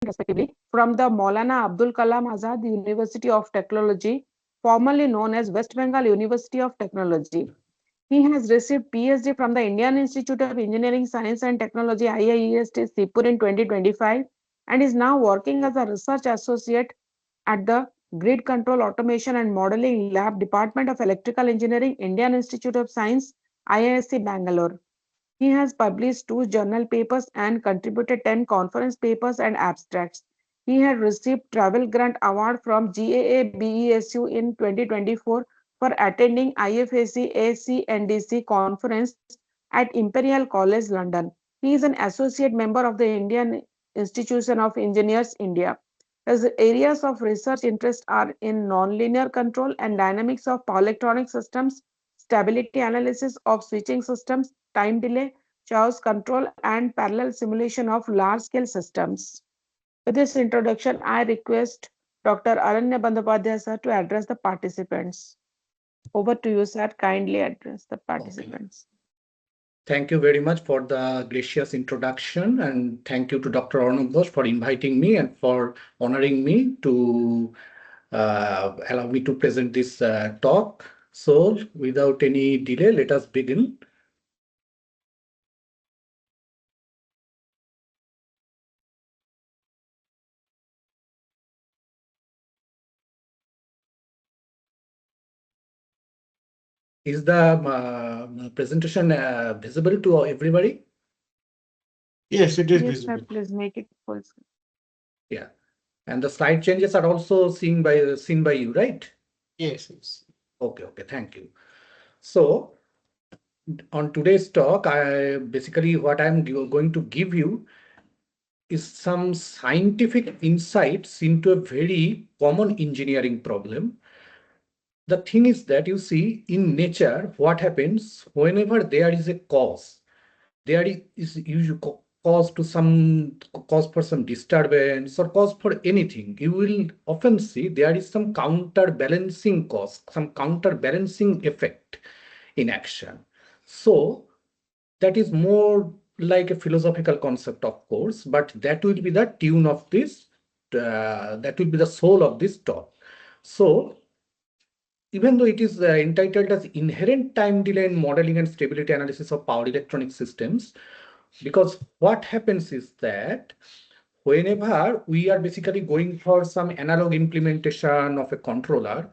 respectively, from the Maulana Abdul Kalam Azad University of Technology, formerly known as West Bengal University of Technology. He has received PhD from the Indian Institute of Engineering, Science and Technology IISc Sipur in 2025 and is now working as a research associate at the Grid Control Automation and Modeling Lab, Department of Electrical Engineering, Indian Institute of Science, IISc Bangalore. He has published 2 journal papers and contributed 10 conference papers and abstracts. He had received Travel Grant Award from GAA BESU in 2024 for attending IFAC ACNDC conference at Imperial College London. He is an associate member of the Indian Institution of Engineers, India. His areas of research interest are in nonlinear control and dynamics of power electronic systems, stability analysis of switching systems, time delay, chaos control, and parallel simulation of large-scale systems. With this introduction, I request Dr. Aranya Bandyopadhyay sir to address the participants. Over to you, sir. Kindly address the Okay. participants. Thank you very much for the gracious introduction, and thank you to Dr. Arnab Ghosh for inviting me and for honoring me to allow me to present this talk. So, without any delay, let us begin. Is the presentation visible to everybody? Yes, it is Yes, sir. visible. Please make it full screen. Yeah. And the slide changes are also seen by you, right? Yes, yes. Okay, okay, thank you. So, on today's talk, I basically what I'm going to give you is some scientific insights into a very common engineering problem. The thing is that you see in nature, what happens whenever there is a cause, there is usually cause to some cause for some disturbance or cause for anything. You will often see there is some counterbalancing cause, some counterbalancing effect in action. So that is more like a philosophical concept, of course, but that will be the tune of this, that will be the soul of this talk. So even though it is entitled as inherent time delay in modeling and stability analysis of power electronic systems, because what happens is that whenever we are basically going for some analog implementation of a controller,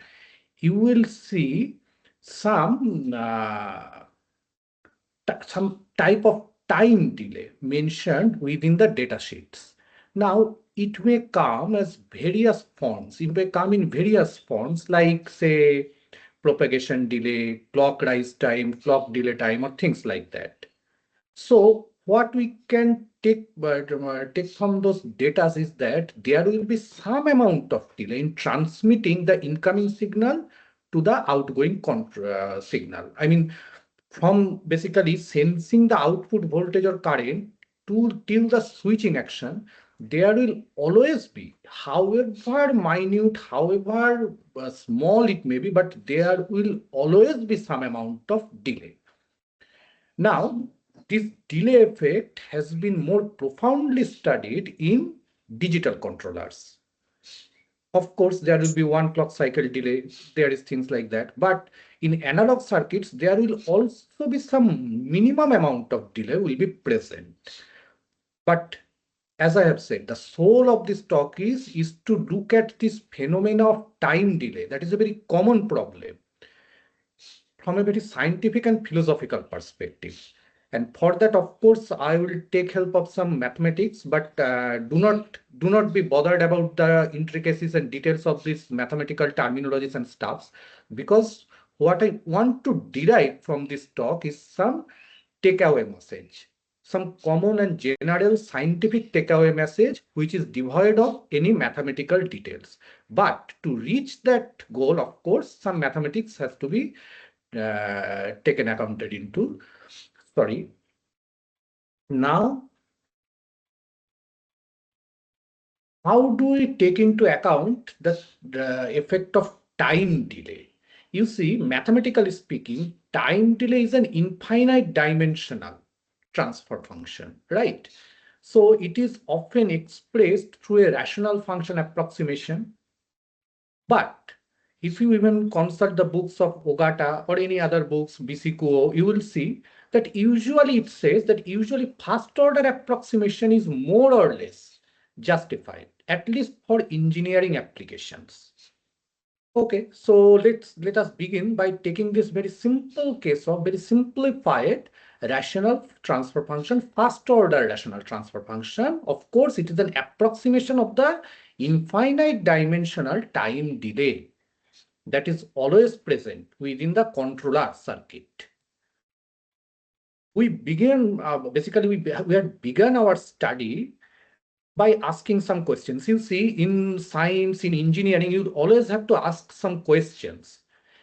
you will see some type of time delay mentioned within the data sheets. Now, it may come as various forms. It may come in various forms like, say, propagation delay, clock rise time, clock delay time, or things like that. So what we can take from those data is that there will be some amount of delay in transmitting the incoming signal to the outgoing signal. I mean, from basically sensing the output voltage or current to till the switching action, there will always be, however minute, however small it may be, but there will always be some amount of delay. Now, this delay effect has been more profoundly studied in digital controllers. Of course, there will be one clock cycle delay. There is things like that. But in analog circuits, there will also be some minimum amount of delay will be present. But as I have said, the soul of this talk is to look at this phenomena of time delay. That is a very common problem from a very scientific and philosophical perspective. And for that, of course, I will take help of some mathematics, but do not be bothered about the intricacies and details of these mathematical terminologies and stuffs, because what I want to derive from this talk is some takeaway message, some common and general scientific takeaway message, which is devoid of any mathematical details. But to reach that goal, of course, some mathematics has to be taken accounted into. Sorry. Now, how do we take into account the effect of time delay? You see, mathematically speaking, time delay is an infinite dimensional transfer function, right? So it is often expressed through a rational function approximation. But if you even consult the books of Ogata or any other books, BC Kuo, you will see that usually it says that usually first order approximation is more or less justified, at least for engineering applications. Okay, so let us begin by taking this very simple case of very simplified rational transfer function, first order rational transfer function. Of course, it is an approximation of the infinite dimensional time delay that is always present within the controller circuit. We began basically we had begun our study by asking some questions. You see, in science, in engineering, you always have to ask some questions.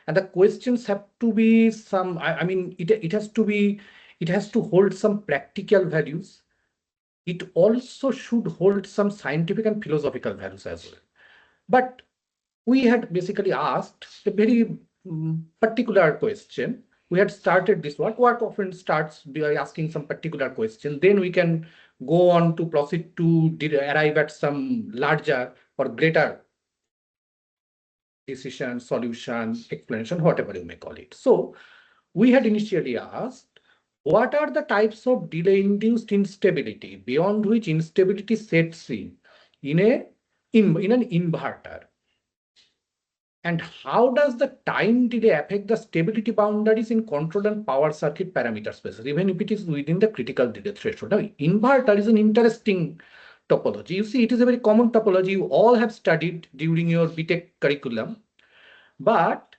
And the questions have to be some, I mean, it has to hold some practical values. It also should hold some scientific and philosophical values as well. But we had basically asked a very particular question. We had started this work. Work often starts by asking some particular question. Then we can go on to proceed to arrive at some larger or greater decision, solution, explanation, whatever you may call it. So we had initially asked, what are the types of delay-induced instability beyond which instability sets in an inverter? And how does the time delay affect the stability boundaries in control and power circuit parameter spaces, even if it is within the critical delay threshold? Now, inverter is an interesting topology. You see, it is a very common topology you all have studied during your BTech curriculum. But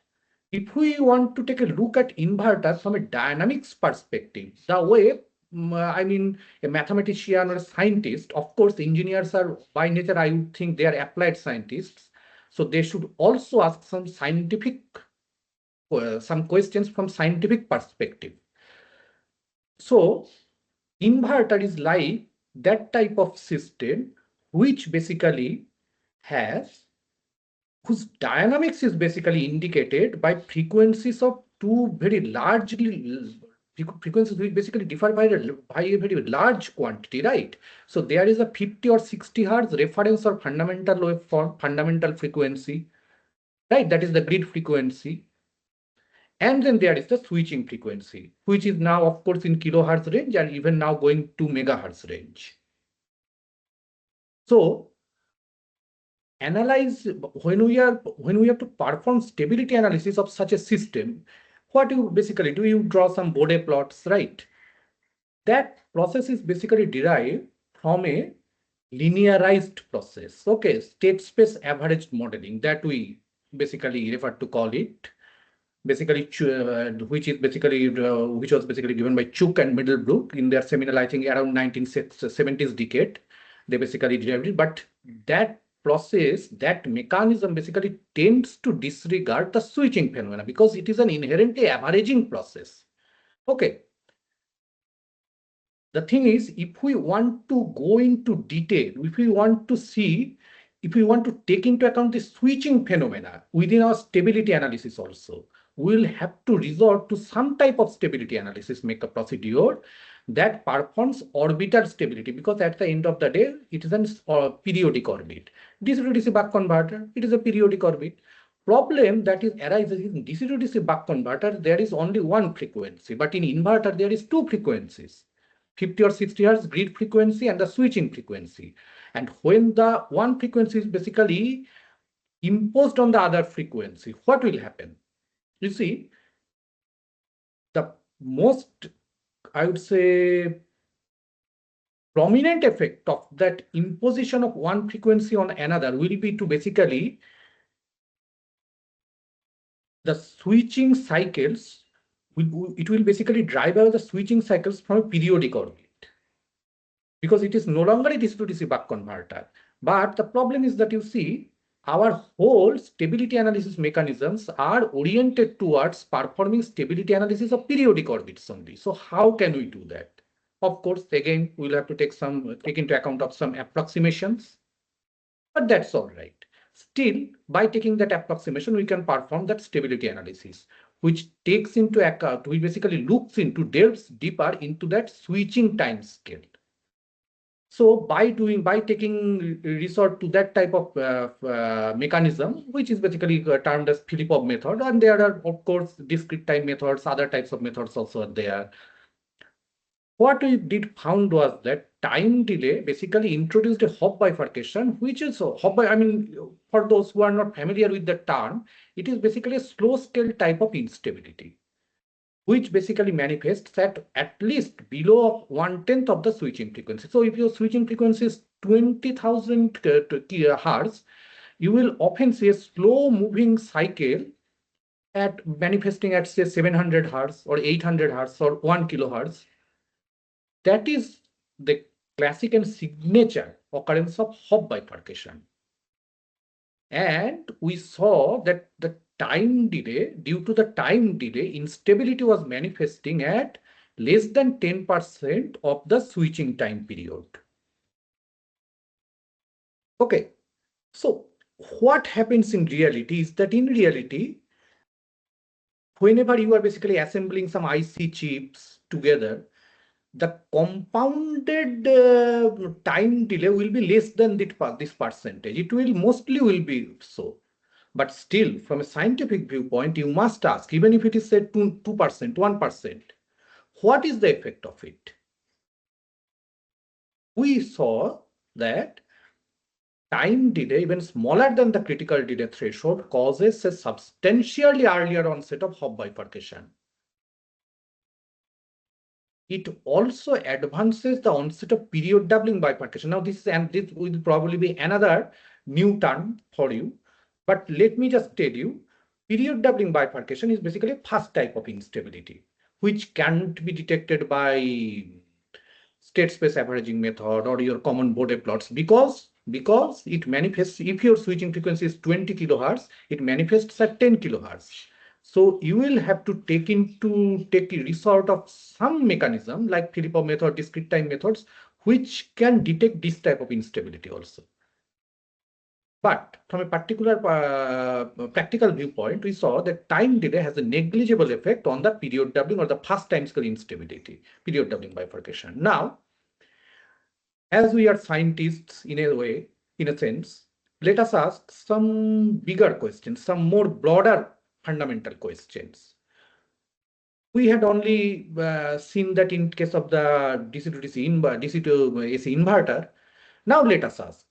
if we want to take a look at inverter from a dynamics perspective, the way, I mean, a mathematician or a scientist, of course, engineers are by nature, I would think they are applied scientists. So they should also ask some scientific, some questions from scientific perspective. So inverter is like that type of system which basically whose dynamics is basically indicated by frequencies of two very largely frequencies which basically differ by a very large quantity, right? So there is a 50 or 60 hertz reference or fundamental waveform, fundamental frequency, right? That is the grid frequency. And then there is the switching frequency, which is now, of course, in kilohertz range and even now going to megahertz range. So analyze when we have to perform stability analysis of such a system, what you basically do, you draw some Bode plots, right? That process is basically derived from a linearized process. Okay, state space averaged modeling that we basically refer to call it. Basically, which was basically given by Chook and Middlebrook in their seminal, I think around 1970s decade. They basically derived it, but that process, that mechanism basically tends to disregard the switching phenomena because it is an inherently averaging process. Okay. The thing is, if we want to go into detail, if we want to see, if we want to take into account the switching phenomena within our stability analysis also, we'll have to resort to some type of stability analysis make a procedure that performs orbital stability, because at the end of the day, it is a periodic orbit. DC to DC buck converter, it is a periodic orbit. Problem that arises in DC to DC buck converter, there is only one frequency, but in inverter, there is two frequencies. 50 or 60 hertz grid frequency and the switching frequency. And when the one frequency is basically imposed on the other frequency, what will happen? You see, the most, I would say, prominent effect of that imposition of one frequency on another will be to basically the switching cycles, it will basically drive out the switching cycles from a periodic orbit, because it is no longer a DC to DC buck converter. But the problem is that you see, our whole stability analysis mechanisms are oriented towards performing stability analysis of periodic orbits only. So how can we do that? Of course, again, we'll have to take into account of some approximations, but that's all right. Still, by taking that approximation, we can perform that stability analysis, which takes into account, we basically delves deeper into that switching time scale. So by taking resort to that type of mechanism, which is basically termed as Filipov method, and there are of course discrete time methods, other types of methods also are there. What we did found was that time delay basically introduced a Hop bifurcation, which is I mean, for those who are not familiar with the term, it is basically a slow scale type of instability, which basically manifests at least below 1/10 of the switching frequency. So if your switching frequency is 20,000 hertz, you will often see a slow moving cycle at manifesting at say 700 hertz or 800 hertz or 1 kilohertz. That is the classic and signature occurrence of Hop bifurcation. And we saw that due to the time delay, instability was manifesting at less than 10% of the switching time period. Okay, so what happens in reality is that in reality, whenever you are basically assembling some IC chips together, the compounded time delay will be less than this percentage. It will mostly be so. But still, from a scientific viewpoint, you must ask, even if it is said 2%, 1%, what is the effect of it? We saw that time delay, even smaller than the critical delay threshold, causes a substantially earlier onset of Hop bifurcation. It also advances the onset of period doubling bifurcation. Now, this will probably be another new term for you. But let me just tell you, period doubling bifurcation is basically a first type of instability, which can't be detected by state space averaging method or your common Bode plots because it manifests, if your switching frequency is 20 kilohertz, it manifests at 10 kilohertz. So you will have to take a resort of some mechanism like Filipov method, discrete time methods, which can detect this type of instability also. But from a particular practical viewpoint, we saw that time delay has a negligible effect on the period doubling or the first time scale instability, period doubling bifurcation. Now, as we are scientists in a sense, let us ask some bigger questions, some more broader fundamental questions. We had only seen that in case of the DC to DC to AC inverter. Now let us ask,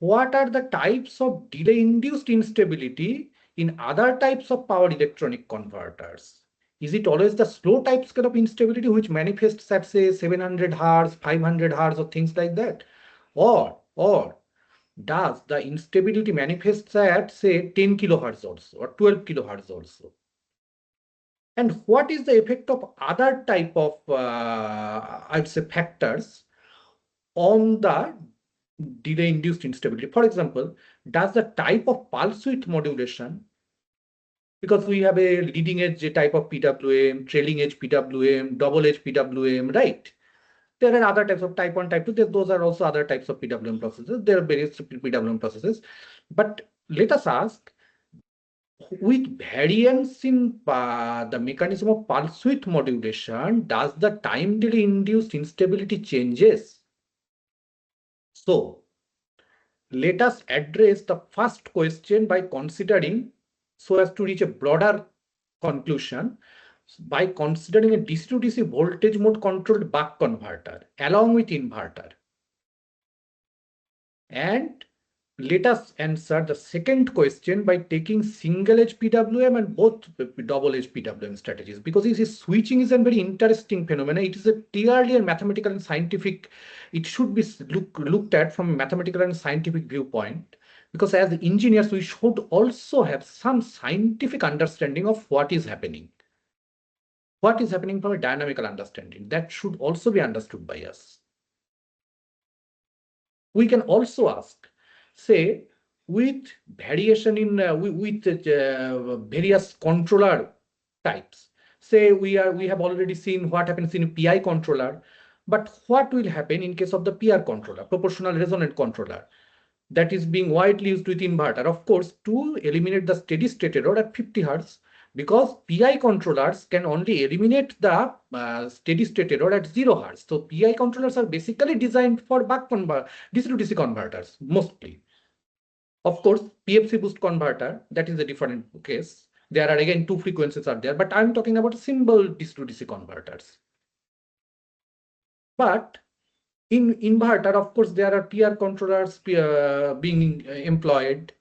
what are the types of delay-induced instability in other types of power electronic converters? Is it always the slow type scale of instability which manifests at say 700 Hz, 500 Hz or things like that? Or does the instability manifests at say 10 kilohertz also or 12 kilohertz also? And what is the effect of other type of, I'd say, factors on the delay-induced instability? For example, does the type of pulse width modulation, because we have a leading edge type of PWM, trailing edge PWM, double edge PWM, right? There are other types of type 1, type 2. Those are also other types of PWM processes. There are various PWM processes. But let us ask, with variance in the mechanism of pulse width modulation, does the time delay induced instability changes? So let us address the first question by considering, so as to reach a broader conclusion, by considering a DC to DC voltage mode controlled buck converter along with inverter. And let us answer the second question by taking single edge PWM and both double edge PWM strategies, because this switching is a very interesting phenomenon. It is a clearly a mathematical and scientific, it should be looked at from a mathematical and scientific viewpoint, because as engineers, we should also have some scientific understanding of what is happening. What is happening from a dynamical understanding that should also be understood by us. We can also ask, say, with variation in various controller types. Say we have already seen what happens in a PI controller, but what will happen in case of the PR controller, proportional resonant controller, that is being widely used with inverter? Of course, to eliminate the steady state error at 50 Hz, because PI controllers can only eliminate the steady state error at 0 Hz. So PI controllers are basically designed for DC to DC converters mostly. Of course, PFC boost converter, that is a different case. There are again two frequencies are there, but I'm talking about simple DC to DC converters. But in inverter, of course, there are PR controllers being employed,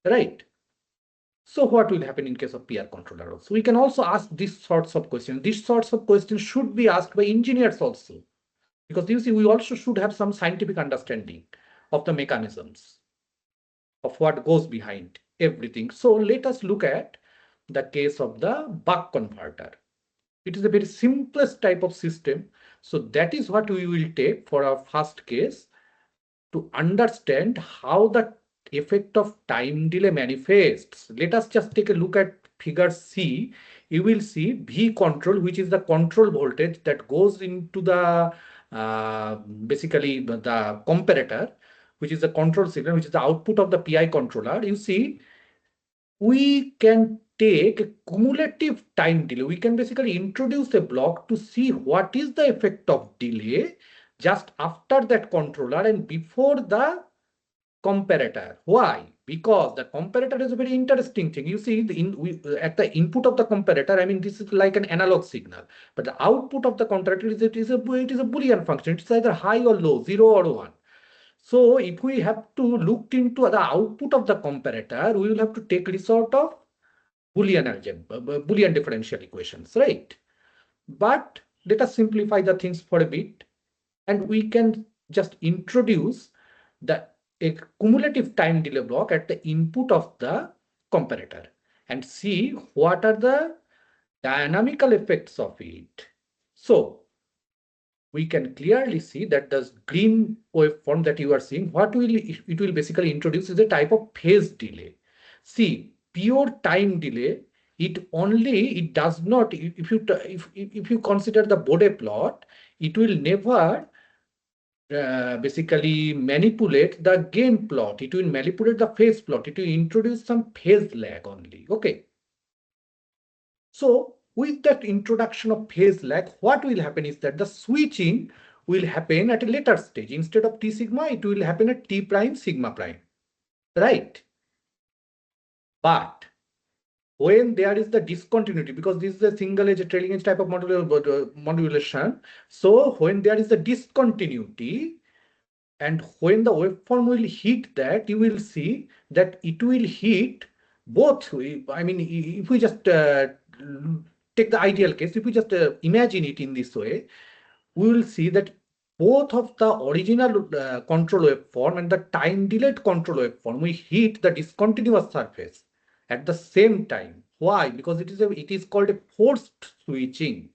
right? So what will happen in case of PR controller also? We can also ask these sorts of questions. These sorts of questions should be asked by engineers also. Because you see, we also should have some scientific understanding of the mechanisms of what goes behind everything. So let us look at the case of the buck converter. It is a very simplest type of system. So that is what we will take for our first case to understand how the effect of time delay manifests. Let us just take a look at figure C. You will see V control, which is the control voltage that goes into the basically the comparator, which is the control signal, which is the output of the PI controller. You see, we can take a cumulative time delay. We can basically introduce a block to see what is the effect of delay just after that controller and before the comparator. Why? Because the comparator is a very interesting thing. You see, at the input of the comparator, I mean, this is like an analog signal, but the output of the comparator is it is a Boolean function. It's either high or low, 0 or 1. So if we have to look into the output of the comparator, we will have to take resort of Boolean algebra, Boolean differential equations, right? But let us simplify the things for a bit, and we can just introduce a cumulative time delay block at the input of the comparator and see what are the dynamical effects of it. So we can clearly see that the green waveform that you are seeing, what will it will basically introduce is a type of phase delay. See, pure time delay, it does not, if you consider the Bode plot, it will never basically manipulate the gain plot. It will manipulate the phase plot. It will introduce some phase lag only. Okay. So with that introduction of phase lag, what will happen is that the switching will happen at a later stage. Instead of T sigma, it will happen at T prime sigma prime, right? But when there is the discontinuity, because this is a single edge trailing edge type of modulation, so when there is the discontinuity, and when the waveform will hit that, you will see that it will hit both. I mean, if we just take the ideal case, if we just imagine it in this way, we will see that both of the original control waveform and the time delayed control waveform will hit the discontinuous surface at the same time. Why? Because it is called a forced switching.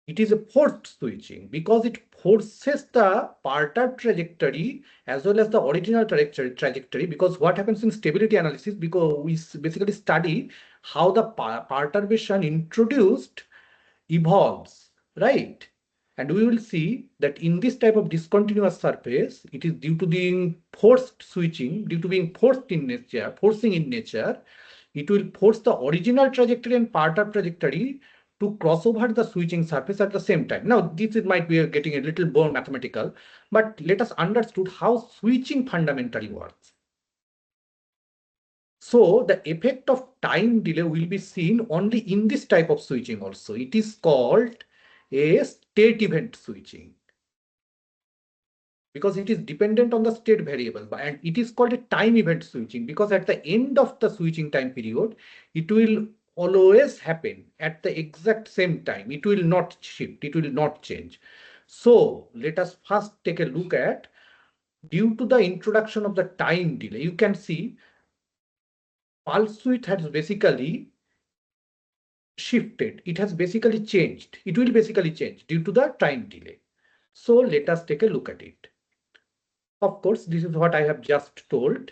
It is a forced switching because it forces the parter trajectory as well as the original trajectory. Because what happens in stability analysis, because we basically study how the perturbation introduced evolves, right? And we will see that in this type of discontinuous surface, it is due to being forced switching, due to being forcing in nature, it will force the original trajectory and parter trajectory to cross over the switching surface at the same time. Now, this might be getting a little more mathematical, but let us understood how switching fundamentally works. So the effect of time delay will be seen only in this type of switching also. It is called a state event switching because it is dependent on the state variable, and it is called a time event switching because at the end of the switching time period, it will always happen at the exact same time. It will not shift, it will not change. So let us first take a look at, due to the introduction of the time delay, you can see pulse width has basically shifted. It has basically changed. It will basically change due to the time delay. So let us take a look at it. Of course, this is what I have just told.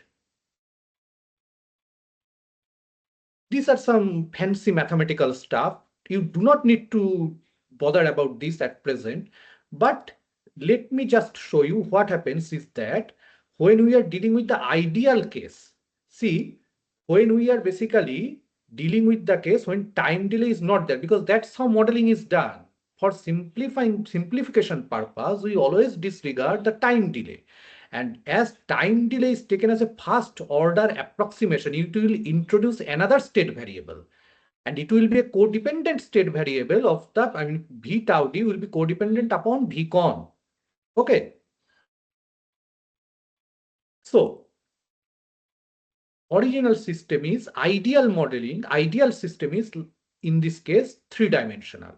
These are some fancy mathematical stuff. You do not need to bother about this at present, but let me just show you what happens is that when we are dealing with the ideal case, see, when we are basically dealing with the case when time delay is not there, because that's how modeling is done. For simplification purpose, we always disregard the time delay. And as time delay is taken as a first order approximation, it will introduce another state variable. And it will be a codependent state variable of the, V tau d will be codependent upon V con. Okay. So original system is ideal modeling. Ideal system is, in this case, three-dimensional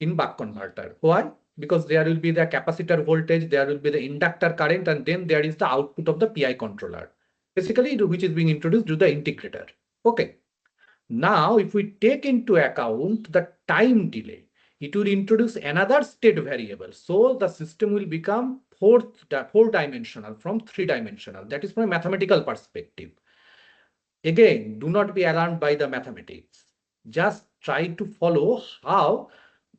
in buck converter. Why? Because there will be the capacitor voltage, there will be the inductor current, and then there is the output of the PI controller, basically, which is being introduced to the integrator. Okay. Now, if we take into account the time delay, it will introduce another state variable. So the system will become four-dimensional from three-dimensional. That is from a mathematical perspective. Again, do not be alarmed by the mathematics. Just try to follow how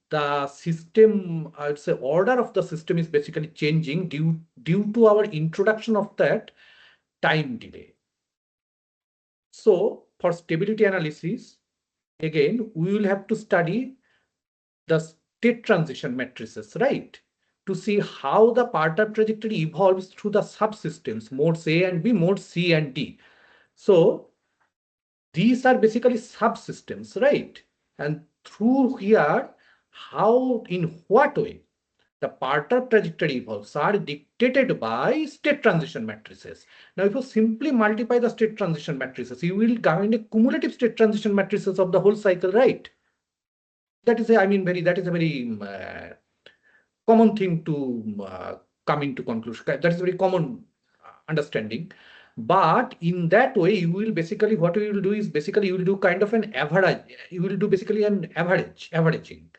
the system, I would say, order of the system is basically changing due to our introduction of that time delay. So for stability analysis, again, we will have to study the state transition matrices, right? To see how the path trajectory evolves through the subsystems, modes A and B, modes C and D. So these are basically subsystems, right? And through here, how, in what way the path trajectory evolves are dictated by state transition matrices. Now, if you simply multiply the state transition matrices, you will find a cumulative state transition matrices of the whole cycle, right? That is that is a very common thing to come into conclusion. That is a very common understanding. But in that way, you will basically, what you will do is basically you will do kind of an average. You will do basically an averaging.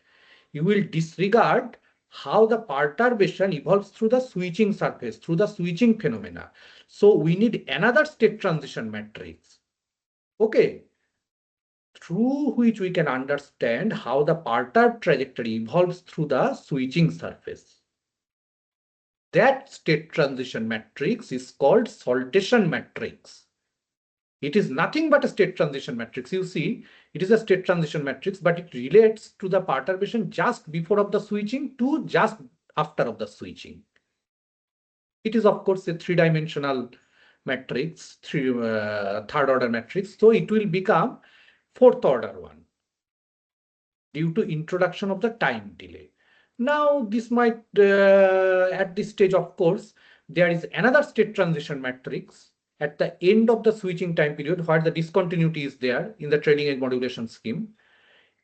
You will disregard how the perturbation evolves through the switching surface, through the switching phenomena. So we need another state transition matrix. Okay. Through which we can understand how the perturbed trajectory evolves through the switching surface. That state transition matrix is called saltation matrix. It is nothing but a state transition matrix. You see, it is a state transition matrix, but it relates to the perturbation just before of the switching to just after of the switching. It is, of course, a three-dimensional matrix, third order matrix. So it will become fourth order one due to introduction of the time delay. Now, this might, at this stage, of course, there is another state transition matrix at the end of the switching time period where the discontinuity is there in the trailing edge modulation scheme.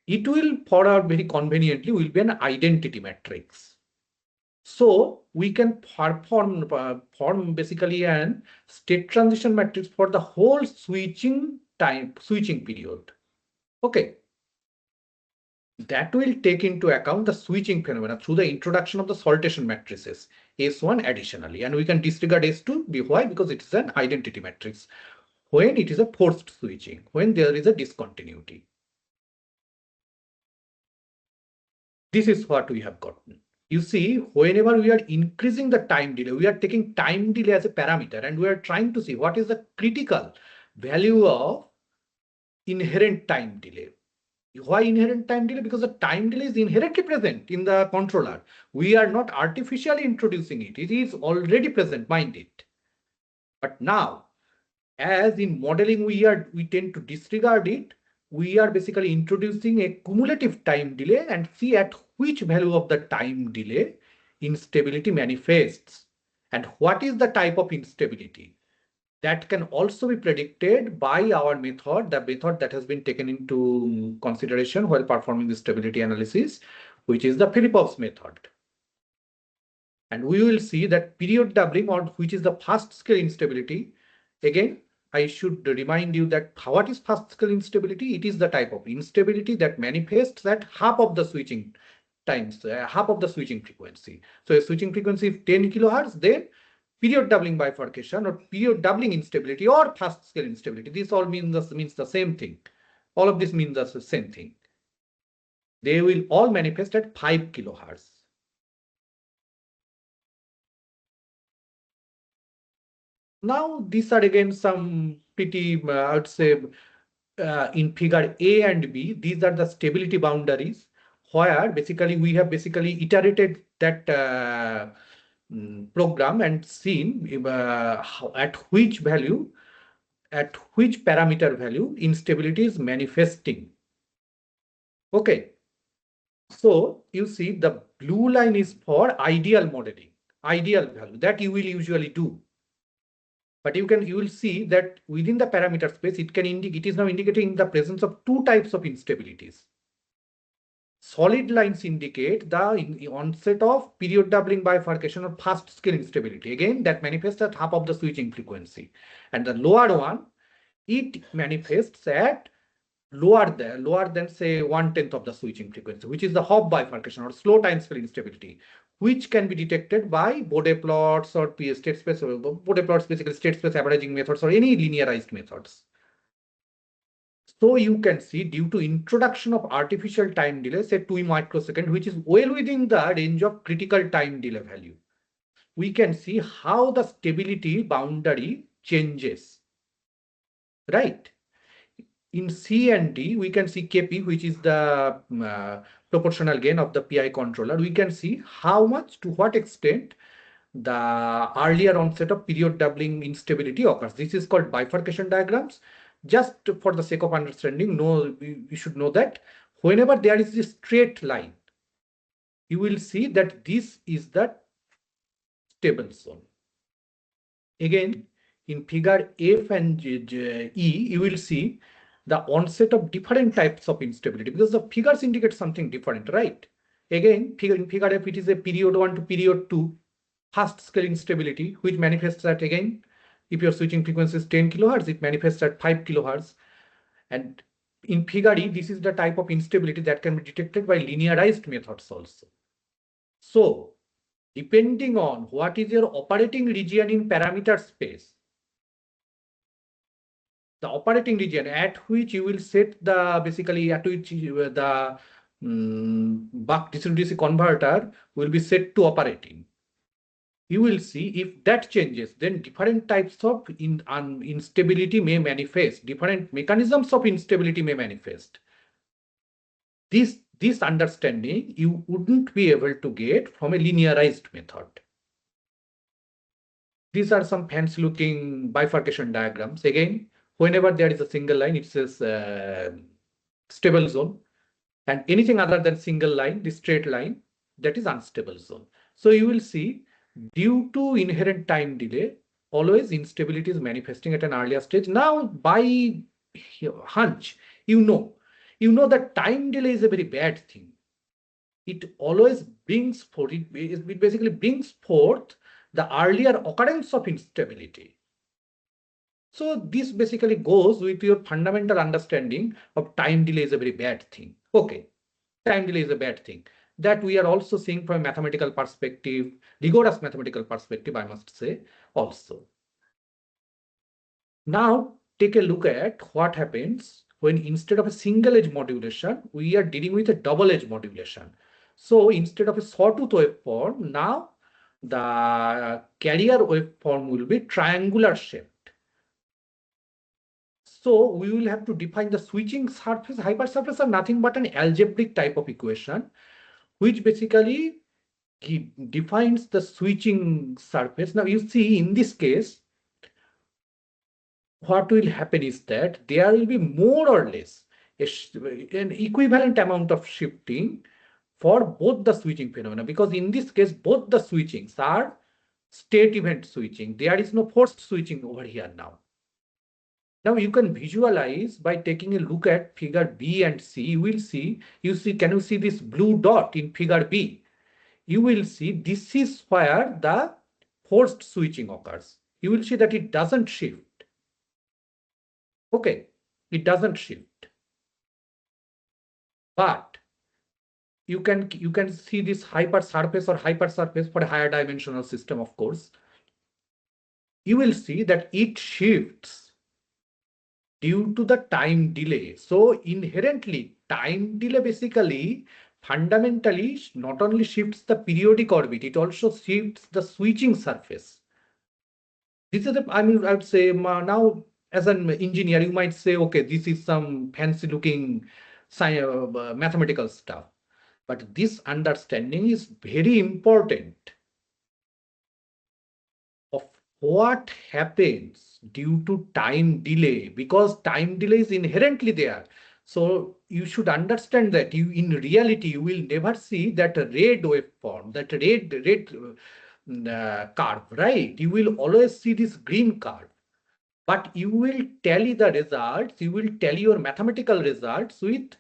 It will, for our very conveniently, will be an identity matrix. So we can form basically an state transition matrix for the whole switching period. Okay. That will take into account the switching phenomena through the introduction of the saltation matrices, S1 additionally. And we can disregard S2. Why? Because it is an identity matrix. When it is a forced switching, when there is a discontinuity. This is what we have gotten. You see, whenever we are increasing the time delay, we are taking time delay as a parameter and we are trying to see what is the critical value of inherent time delay. Why inherent time delay? Because the time delay is inherently present in the controller. We are not artificially introducing it. It is already present, mind it. But now, as in modeling, we tend to disregard it. We are basically introducing a cumulative time delay and see at which value of the time delay instability manifests. And what is the type of instability? That can also be predicted by our method, the method that has been taken into consideration while performing the stability analysis, which is the Filipov's method. And we will see that period doubling, or which is the fast scale instability. Again, I should remind you that what is fast scale instability? It is the type of instability that manifests at half of the switching times, half of the switching frequency. So a switching frequency is 10 kilohertz, then period doubling bifurcation or period doubling instability or fast scale instability. This all means the same thing. All of this means the same thing. They will all manifest at 5 kilohertz. Now, these are again some pretty, I would say, in figure A and B, these are the stability boundaries, where basically we have basically iterated that program and seen at which value, at which parameter value instability is manifesting. Okay. So you see the blue line is for ideal modeling, ideal value that you will usually do. But you will see that within the parameter space, it is now indicating the presence of two types of instabilities. Solid lines indicate the onset of period doubling bifurcation or fast scale instability. Again, that manifests at half of the switching frequency. And the lower one, it manifests at lower than say 1/10 of the switching frequency, which is the Hop bifurcation or slow time scale instability, which can be detected by Bode plots or state space. Bode plots basically state space averaging methods or any linearized methods. So you can see due to introduction of artificial time delay, say 2 microsecond, which is well within the range of critical time delay value, we can see how the stability boundary changes, right? In C and D, we can see Kp, which is the proportional gain of the PI controller. We can see how much, to what extent the earlier onset of period doubling instability occurs. This is called bifurcation diagrams. Just for the sake of understanding, we should know that whenever there is a straight line, you will see that this is the stable zone. Again, in figure F and E, you will see the onset of different types of instability because the figures indicate something different, right? Again, in figure F, it is a period 1 to period 2 fast scale instability, which manifests at, again, if your switching frequency is 10 kilohertz, it manifests at 5 kilohertz. And in figure E, this is the type of instability that can be detected by linearized methods also. So, depending on what is your operating region in parameter space, the operating region at which you will set the basically at which the buck DC-DC converter will be set to operating. You will see if that changes, then different types of instability may manifest, different mechanisms of instability may manifest. This understanding you wouldn't be able to get from a linearized method. These are some fancy looking bifurcation diagrams. Again, whenever there is a single line, it says stable zone, and anything other than single line, the straight line, that is unstable zone. So you will see, due to inherent time delay, always instability is manifesting at an earlier stage. Now, by hunch, you know that time delay is a very bad thing. It always brings forth, it basically brings forth the earlier occurrence of instability. So this basically goes with your fundamental understanding of time delay is a very bad thing. Okay, time delay is a bad thing. That we are also seeing from a mathematical perspective, rigorous mathematical perspective, I must say also. Now take a look at what happens when instead of a single edge modulation, we are dealing with a double edge modulation. So instead of a sawtooth waveform, now the carrier waveform will be triangular shaped. So we will have to define the switching surface. Hypersurface are nothing but an algebraic type of equation, which basically defines the switching surface. Now you see in this case, what will happen is that there will be more or less an equivalent amount of shifting for both the switching phenomena, because in this case, both the switchings are state event switching. There is no forced switching over here now. Now you can visualize by taking a look at figure B and C. You will see, can you see this blue dot in figure B? You will see this is where the forced switching occurs. You will see that it doesn't shift. Okay, it doesn't shift. But you can see this hypersurface or hypersurface for a higher dimensional system, of course. You will see that it shifts due to the time delay. So inherently, time delay basically fundamentally not only shifts the periodic orbit, it also shifts the switching surface. This is I would say now as an engineer, you might say, okay, this is some fancy looking mathematical stuff. But this understanding is very important of what happens due to time delay, because time delay is inherently there. So you should understand that in reality, you will never see that red waveform, that red curve, right? You will always see this green curve. But you will tally the results, you will tally your mathematical results with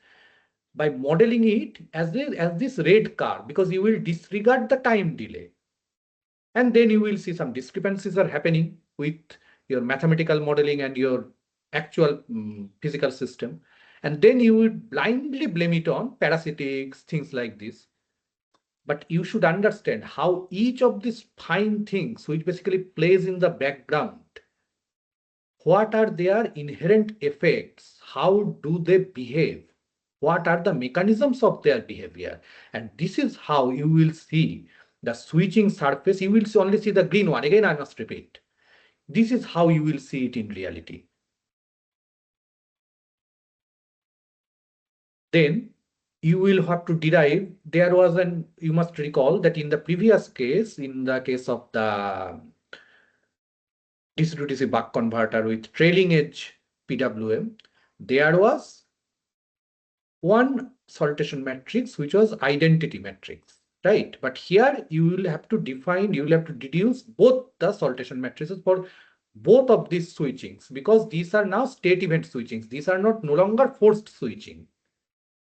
by modeling it as this red curve, because you will disregard the time delay. And then you will see some discrepancies are happening with your mathematical modeling and your actual physical system. And then you will blindly blame it on parasitics, things like this. But you should understand how each of these fine things, which basically plays in the background, what are their inherent effects? How do they behave? What are the mechanisms of their behavior? And this is how you will see the switching surface. You will only see the green one. Again, I must repeat. This is how you will see it in reality. Then you will have to derive. There was you must recall that in the previous case, in the case of the DC to DC buck converter with trailing edge PWM, there was one salutation matrix, which was identity matrix, right? But here you will have to define, you will have to deduce both the salutation matrices for both of these switchings, because these are now state event switchings. These are no longer forced switching,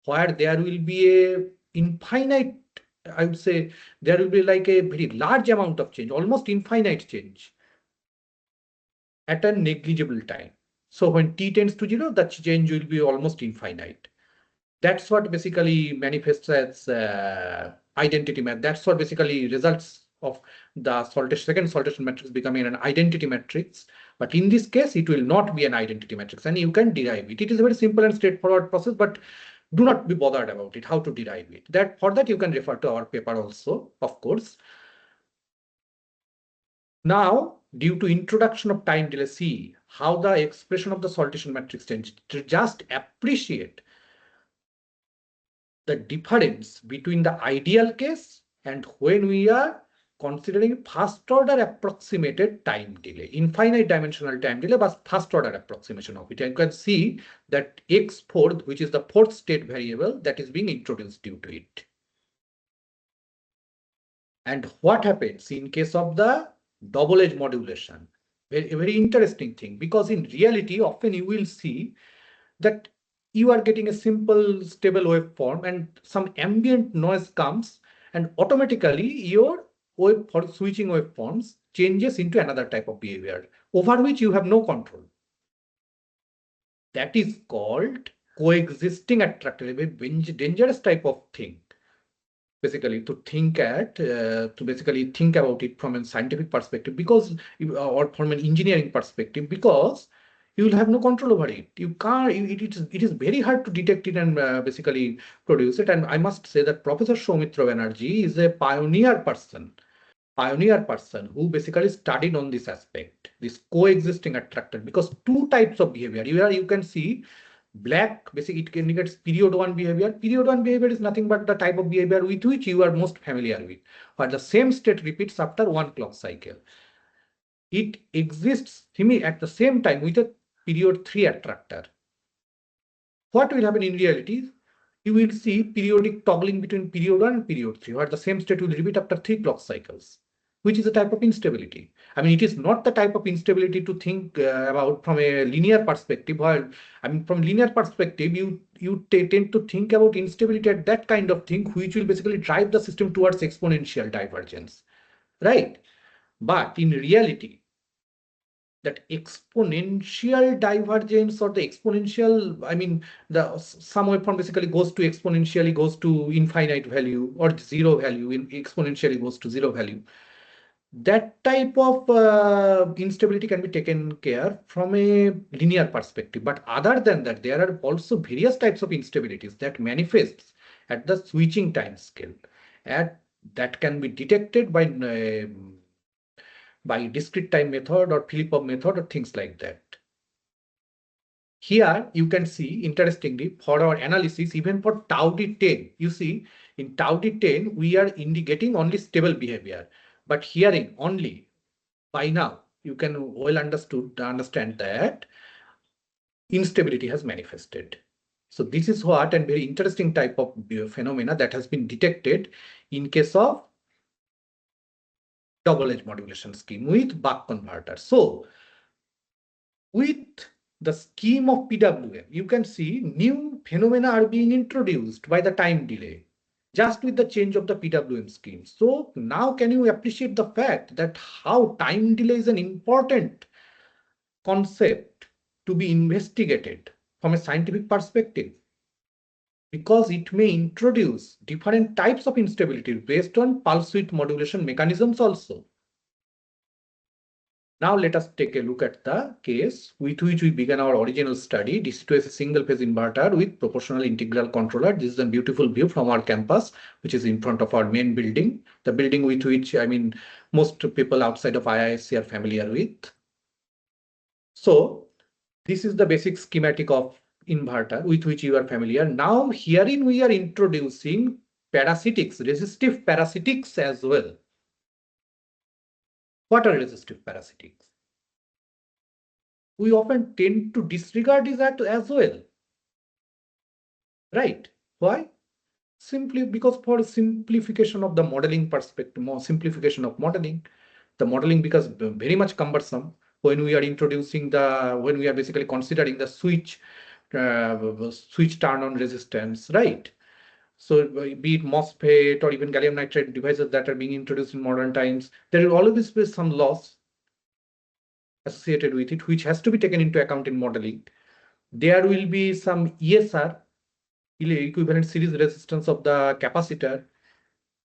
where there will be a infinite, I would say, there will be like a very large amount of change, almost infinite change at a negligible time. So when t tends to 0, the change will be almost infinite. That's what basically manifests as identity map. That's what basically results of the second salutation matrix becoming an identity matrix. But in this case, it will not be an identity matrix, and you can derive it. It is a very simple and straightforward process, but do not be bothered about it, how to derive it. For that, you can refer to our paper also, of course. Now, due to introduction of time delay, see how the expression of the salutation matrix changed. To just appreciate the difference between the ideal case and when we are considering first order approximated time delay, infinite dimensional time delay, but first order approximation of it. And you can see that x4, which is the fourth state variable, that is being introduced due to it. And what happens in case of the double edge modulation? A very interesting thing, because in reality, often you will see that you are getting a simple stable waveform and some ambient noise comes, and automatically your wave for switching waveforms changes into another type of behavior over which you have no control. That is called coexisting attractor, a very dangerous type of thing. Basically, to basically think about it from a scientific perspective, because or from an engineering perspective, because you will have no control over it. You can't. It is very hard to detect it and basically produce it. And I must say that Professor Soumitra Banerjee is a pioneer person who basically studied on this aspect, this coexisting attractor, because two types of behavior. You can see black, basically it indicates period one behavior. Period one behavior is nothing but the type of behavior with which you are most familiar with, where the same state repeats after one clock cycle. It exists at the same time with a period 3 attractor. What will happen in reality? You will see periodic toggling between period 1 and period 3, where the same state will repeat after 3 clock cycles, which is a type of instability. I mean, it is not the type of instability to think about from a linear perspective. While, I mean, from linear perspective, you tend to think about instability at that kind of thing, which will basically drive the system towards exponential divergence, right? But in reality, that exponential divergence or the exponential, I mean, some waveform basically goes to exponentially goes to infinite value or zero value, exponentially goes to zero value. That type of instability can be taken care from a linear perspective. But other than that, there are also various types of instabilities that manifests at the switching time scale, that can be detected by discrete time method or Filipov method or things like that. Here you can see, interestingly, for our analysis, even for tau d10, you see in tau d10, we are indicating only stable behavior. But hearing only, by now, you can well understand that instability has manifested. So this is what and very interesting type of phenomena that has been detected in case of double edge modulation scheme with buck converter. So with the scheme of PWM, you can see new phenomena are being introduced by the time delay, just with the change of the PWM scheme. So now can you appreciate the fact that how time delay is an important concept to be investigated from a scientific perspective? Because it may introduce different types of instability based on pulse width modulation mechanisms also. Now let us take a look at the case with which we began our original study. This is a single phase inverter with proportional integral controller. This is a beautiful view from our campus, which is in front of our main building, the building with which, I mean, most people outside of IISc are familiar with. So this is the basic schematic of inverter with which you are familiar. Now herein we are introducing parasitics, resistive parasitics as well. What are resistive parasitics? We often tend to disregard this as well. Right? Why? Simply because for simplification of the modeling perspective, more simplification of modeling, the modeling becomes very much cumbersome when we are introducing when we are basically considering the switch turn on resistance, right? So be it MOSFET or even gallium nitride devices that are being introduced in modern times, there will always be some loss associated with it, which has to be taken into account in modeling. There will be some ESR, equivalent series resistance of the capacitor,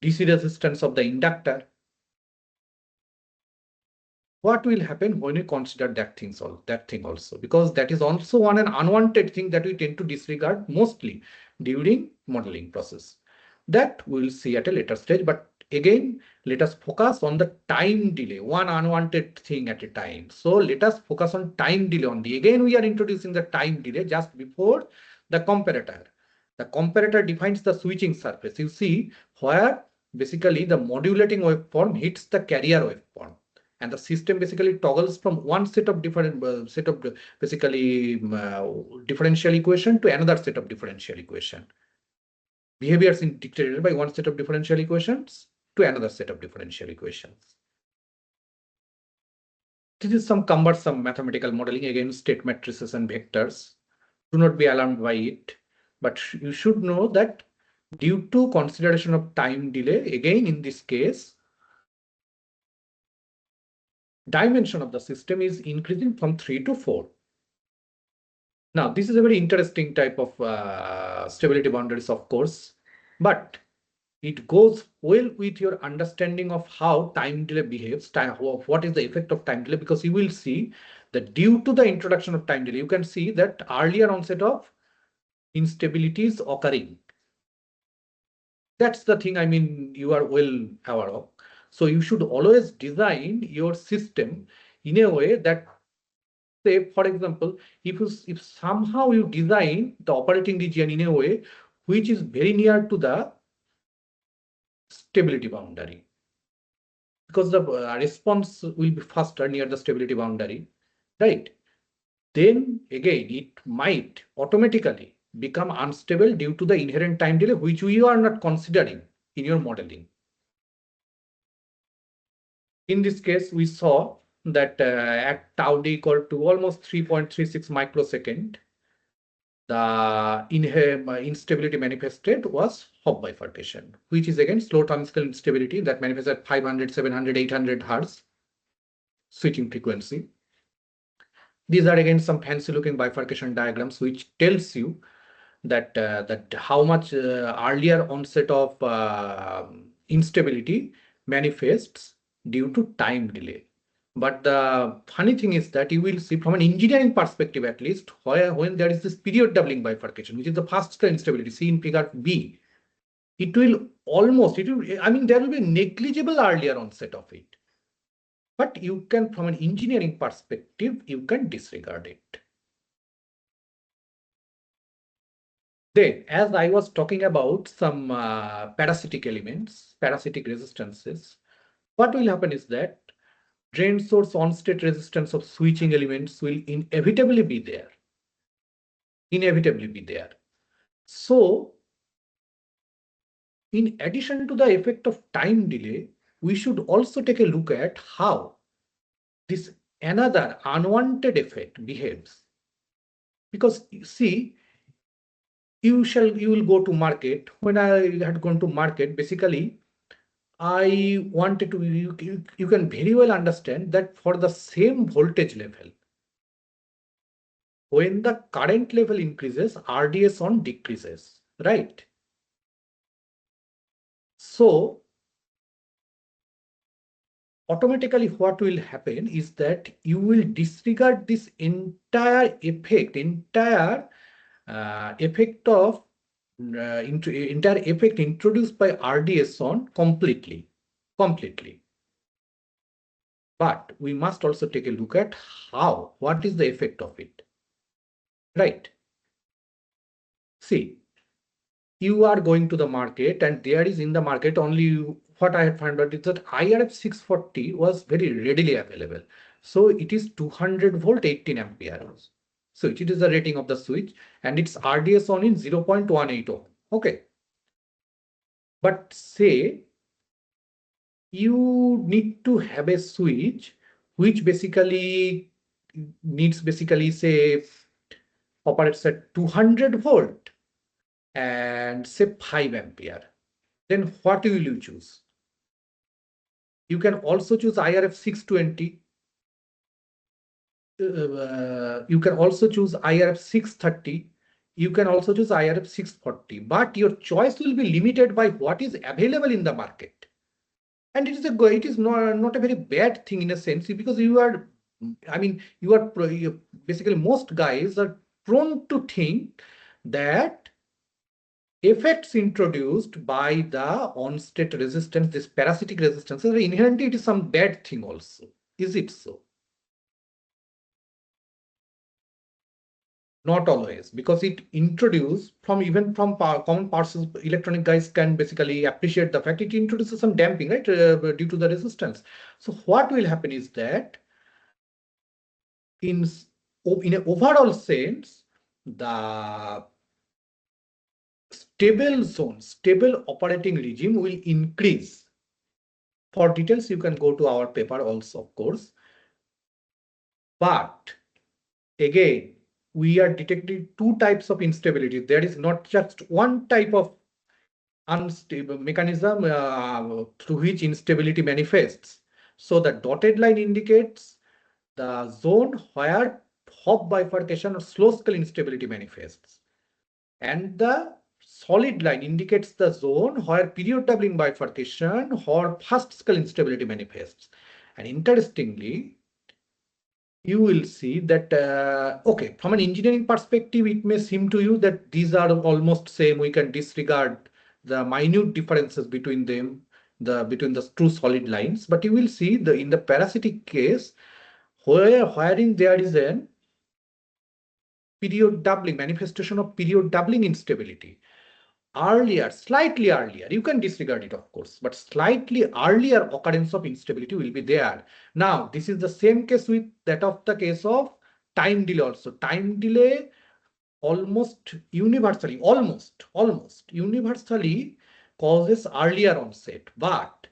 DC resistance of the inductor. What will happen when we consider that thing also? Because that is also an unwanted thing that we tend to disregard mostly during modeling process. That we'll see at a later stage. But again, let us focus on the time delay, one unwanted thing at a time. So let us focus on time delay only. Again, we are introducing the time delay just before the comparator. The comparator defines the switching surface. You see where basically the modulating waveform hits the carrier waveform. And the system basically toggles from one set of different differential equation to another set of differential equation. Behavior is dictated by one set of differential equations to another set of differential equations. This is some cumbersome mathematical modeling, again, state matrices and vectors. Do not be alarmed by it, but you should know that due to consideration of time delay, again, in this case, dimension of the system is increasing from 3 to 4. Now, this is a very interesting type of stability boundaries, of course, but it goes well with your understanding of how time delay behaves, what is the effect of time delay, because you will see that due to the introduction of time delay, you can see that earlier onset of instability is occurring. That's the thing, I mean, you are well aware of. So you should always design your system in a way that, say, for example, if somehow you design the operating region in a way which is very near to the stability boundary, because the response will be faster near the stability boundary, right? Then again, it might automatically become unstable due to the inherent time delay, which you are not considering in your modeling. In this case, we saw that at tau d equal to almost 3.36 microsecond, the instability manifested was Hopf bifurcation, which is again slow time scale instability that manifests at 500, 700, 800 Hertz switching frequency. These are again some fancy looking bifurcation diagrams which tells you that how much earlier onset of instability manifests due to time delay. But the funny thing is that you will see from an engineering perspective, at least, when there is this period doubling bifurcation, which is the fast scale instability, see in figure B, I mean, there will be negligible earlier onset of it. But you can, from an engineering perspective, you can disregard it. Then, as I was talking about some parasitic elements, parasitic resistances, what will happen is that drain source on-state resistance of switching elements will inevitably be there. Inevitably be there. So, in addition to the effect of time delay, we should also take a look at how this another unwanted effect behaves. Because see, you will go to market. When I had gone to market, basically, I wanted to, you can very well understand that for the same voltage level, when the current level increases, RDS on decreases, right? So automatically what will happen is that you will disregard this entire effect, effect of entire effect introduced by RDS on completely. But we must also take a look at what is the effect of it, right? See, you are going to the market and there is in the market only what I had found out is that IRF 640 was very readily available. So it is 200 volt 18 ampere. So it is the rating of the switch and its RDS on in 0.18 ohm. Okay. But say you need to have a switch which basically needs say operates at 200 volt and say 5 ampere. Then what will you choose? You can also choose IRF 620. You can also choose IRF 630. You can also choose IRF 640. But your choice will be limited by what is available in the market. And it is not a very bad thing in a sense because you are basically most guys are prone to think that effects introduced by the on-state resistance, this parasitic resistance, inherently it is some bad thing also. Is it so? Not always, because it introduces even from common parts, electronic guys can basically appreciate the fact it introduces some damping, right, due to the resistance. So what will happen is that in an overall sense, the stable zone, stable operating regime will increase. For details, you can go to our paper also, of course. But again, we are detecting two types of instability. There is not just one type of unstable mechanism through which instability manifests. So the dotted line indicates the zone where Hop bifurcation or slow scale instability manifests. And the solid line indicates the zone where period doubling bifurcation or fast scale instability manifests. And interestingly, you will see that, okay, from an engineering perspective, it may seem to you that these are almost same. We can disregard the minute differences between them, between the true solid lines. But you will see in the parasitic case, wherein there is an period doubling, manifestation of period doubling instability. Earlier, slightly earlier, you can disregard it, of course, but slightly earlier occurrence of instability will be there. Now, this is the same case with that of the case of time delay also. Time delay almost universally causes earlier onset, but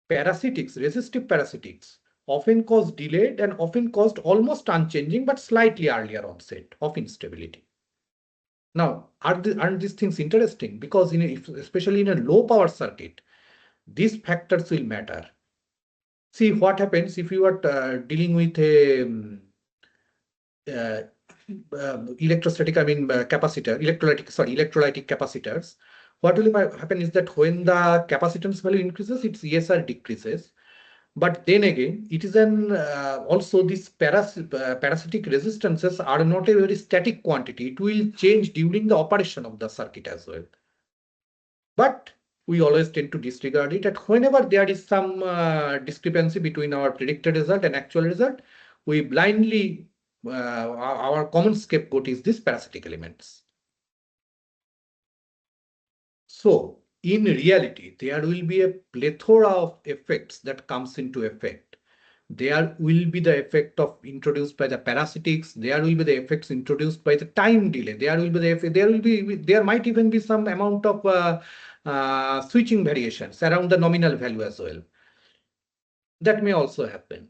parasitics, resistive parasitics, often cause delayed and often caused almost unchanging but slightly earlier onset of instability. Now, aren't these things interesting? Because especially in a low power circuit, these factors will matter. See what happens if you are dealing with a electrostatic, capacitor, electrolytic capacitors. What will happen is that when the capacitance value increases, its ESR decreases. But then again, it is also these parasitic resistances are not a very static quantity. It will change during the operation of the circuit as well. But we always tend to disregard it. And whenever there is some discrepancy between our predicted result and actual result, we blindly, our common scapegoat is these parasitic elements. So in reality, there will be a plethora of effects that comes into effect. There will be the effect of introduced by the parasitics. There will be the effects introduced by the time delay. There will be the effect, there might even be some amount of switching variations around the nominal value as well. That may also happen.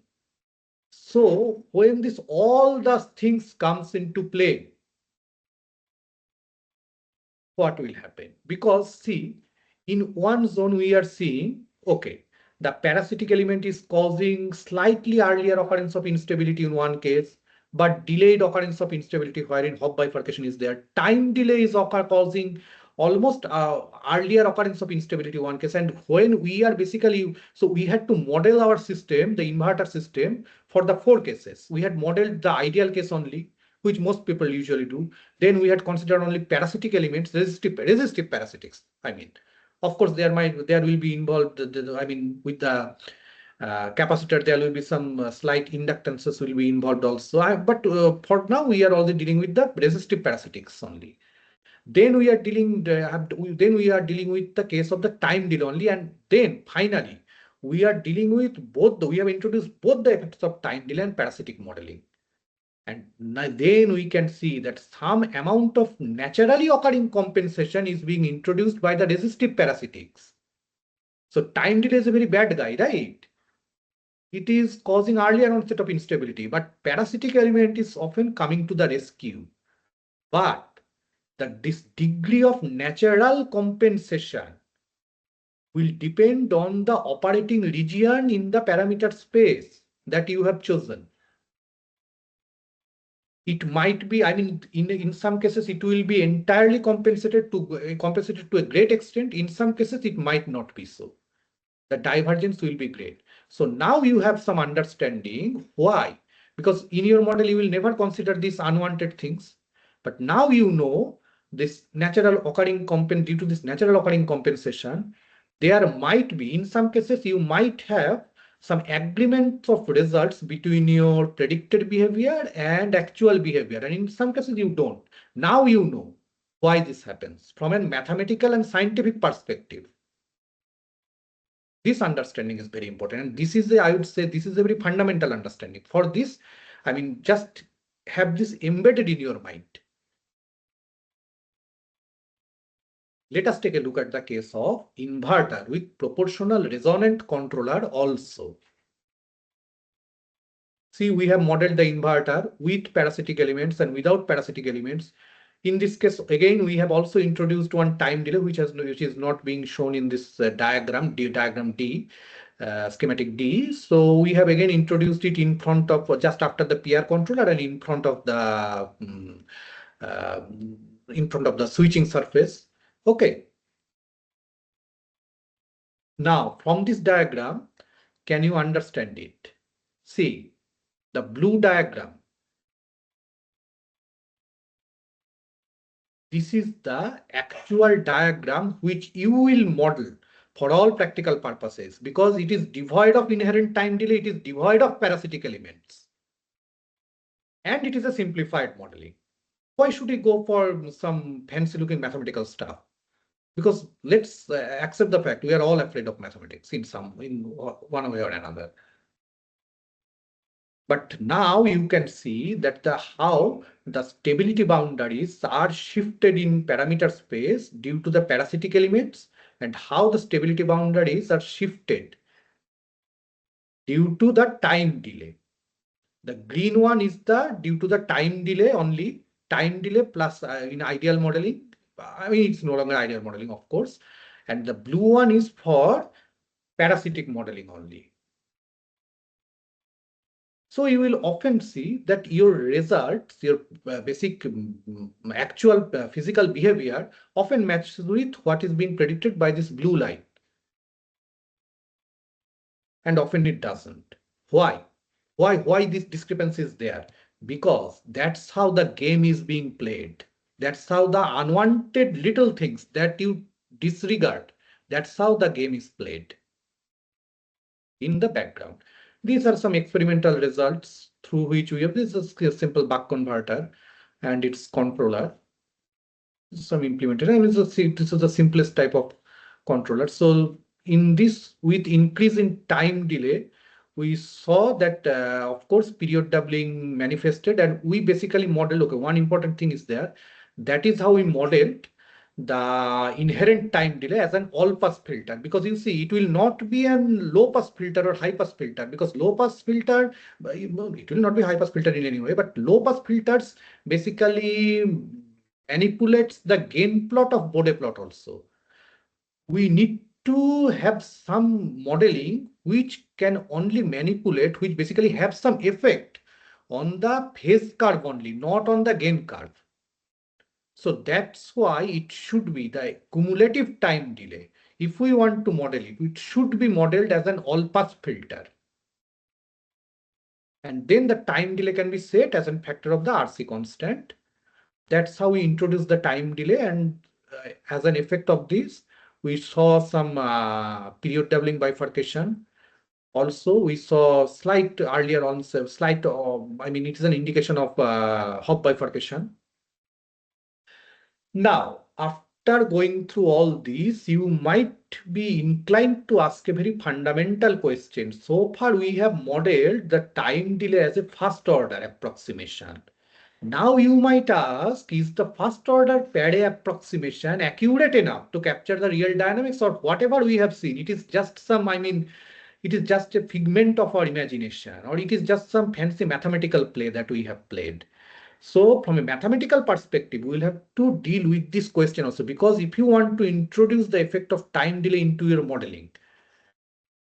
So when this all the things comes into play, what will happen? Because see, in one zone we are seeing, okay, the parasitic element is causing slightly earlier occurrence of instability in one case, but delayed occurrence of instability wherein Hopf bifurcation is there. Time delay is causing almost earlier occurrence of instability in one case. And when we are basically, so we had to model our system, the inverter system, for the 4 cases. We had modeled the ideal case only, which most people usually do. Then we had considered only parasitic elements, resistive parasitics. I mean, of course, there will be involved. I mean, with the capacitor, there will be some slight inductances will be involved also. But for now, we are only dealing with the resistive parasitics only. Then we are dealing. Then we are dealing with the case of the time delay only, and then finally we are dealing with both. We have introduced both the effects of time delay and parasitic modeling. And then we can see that some amount of naturally occurring compensation is being introduced by the resistive parasitics. So time delay is a very bad guy, right? It is causing earlier onset of instability, but parasitic element is often coming to the rescue. But this degree of natural compensation will depend on the operating region in the parameter space that you have chosen. It might be, I mean, in some cases, it will be entirely compensated to a great extent. In some cases, it might not be so. The divergence will be great. So now you have some understanding why. Because in your model, you will never consider these unwanted things. But now you know this natural occurring due to this natural occurring compensation, there might be, in some cases, you might have some agreement of results between your predicted behavior and actual behavior. And in some cases, you don't. Now you know why this happens from a mathematical and scientific perspective. This understanding is very important. And this is, I would say, this is a very fundamental understanding. For this, I mean, just have this embedded in your mind. Let us take a look at the case of inverter with proportional resonant controller also. See, we have modeled the inverter with parasitic elements and without parasitic elements. In this case, again, we have also introduced one time delay, which is not being shown in this diagram D, schematic D. So we have again introduced it in front of, just after the PR controller and in front of the switching surface. Okay. Now, from this diagram, can you understand it? See, the blue diagram. This is the actual diagram which you will model for all practical purposes, because it is devoid of inherent time delay, it is devoid of parasitic elements. And it is a simplified modeling. Why should we go for some fancy looking mathematical stuff? Because let's accept the fact we are all afraid of mathematics in one way or another. But now you can see that how the stability boundaries are shifted in parameter space due to the parasitic elements, and how the stability boundaries are shifted due to the time delay. The green one is due to the time delay only, time delay plus in ideal modeling. I mean, it's no longer ideal modeling, of course. And the blue one is for parasitic modeling only. So you will often see that your results, your basic actual physical behavior often matches with what is being predicted by this blue line. And often it doesn't. Why? Why this discrepancy is there? Because that's how the game is being played. That's how the unwanted little things that you disregard, that's how the game is played in the background. These are some experimental results through which we have, this is a simple buck converter and its controller. some implementation. I mean, this is the simplest type of controller. So in this, with increase in time delay, we saw that, of course, period doubling manifested, and we basically modeled, okay, one important thing is there. That is how we modeled the inherent time delay as an all pass filter, because you see, it will not be a low pass filter or high pass filter, because low pass filter, it will not be high pass filter in any way, but low pass filters basically manipulates the gain plot of Bode plot also. We need to have some modeling which can only manipulate, which basically have some effect on the phase curve only, not on the gain curve. So that's why it should be the cumulative time delay. If we want to model it, it should be modeled as an all-pass filter. And then the time delay can be set as a factor of the RC constant. That's how we introduce the time delay, and as an effect of this, we saw some period doubling bifurcation. Also, we saw slight earlier on, slight, I mean, it is an indication of Hopf bifurcation. Now, after going through all these, you might be inclined to ask a very fundamental question. So far, we have modeled the time delay as a first order approximation. Now you might ask, is the first order Faraday approximation accurate enough to capture the real dynamics, or whatever we have seen? It is just some, I mean, it is just a figment of our imagination, or it is just some fancy mathematical play that we have played. So from a mathematical perspective, we will have to deal with this question also, because if you want to introduce the effect of time delay into your modeling,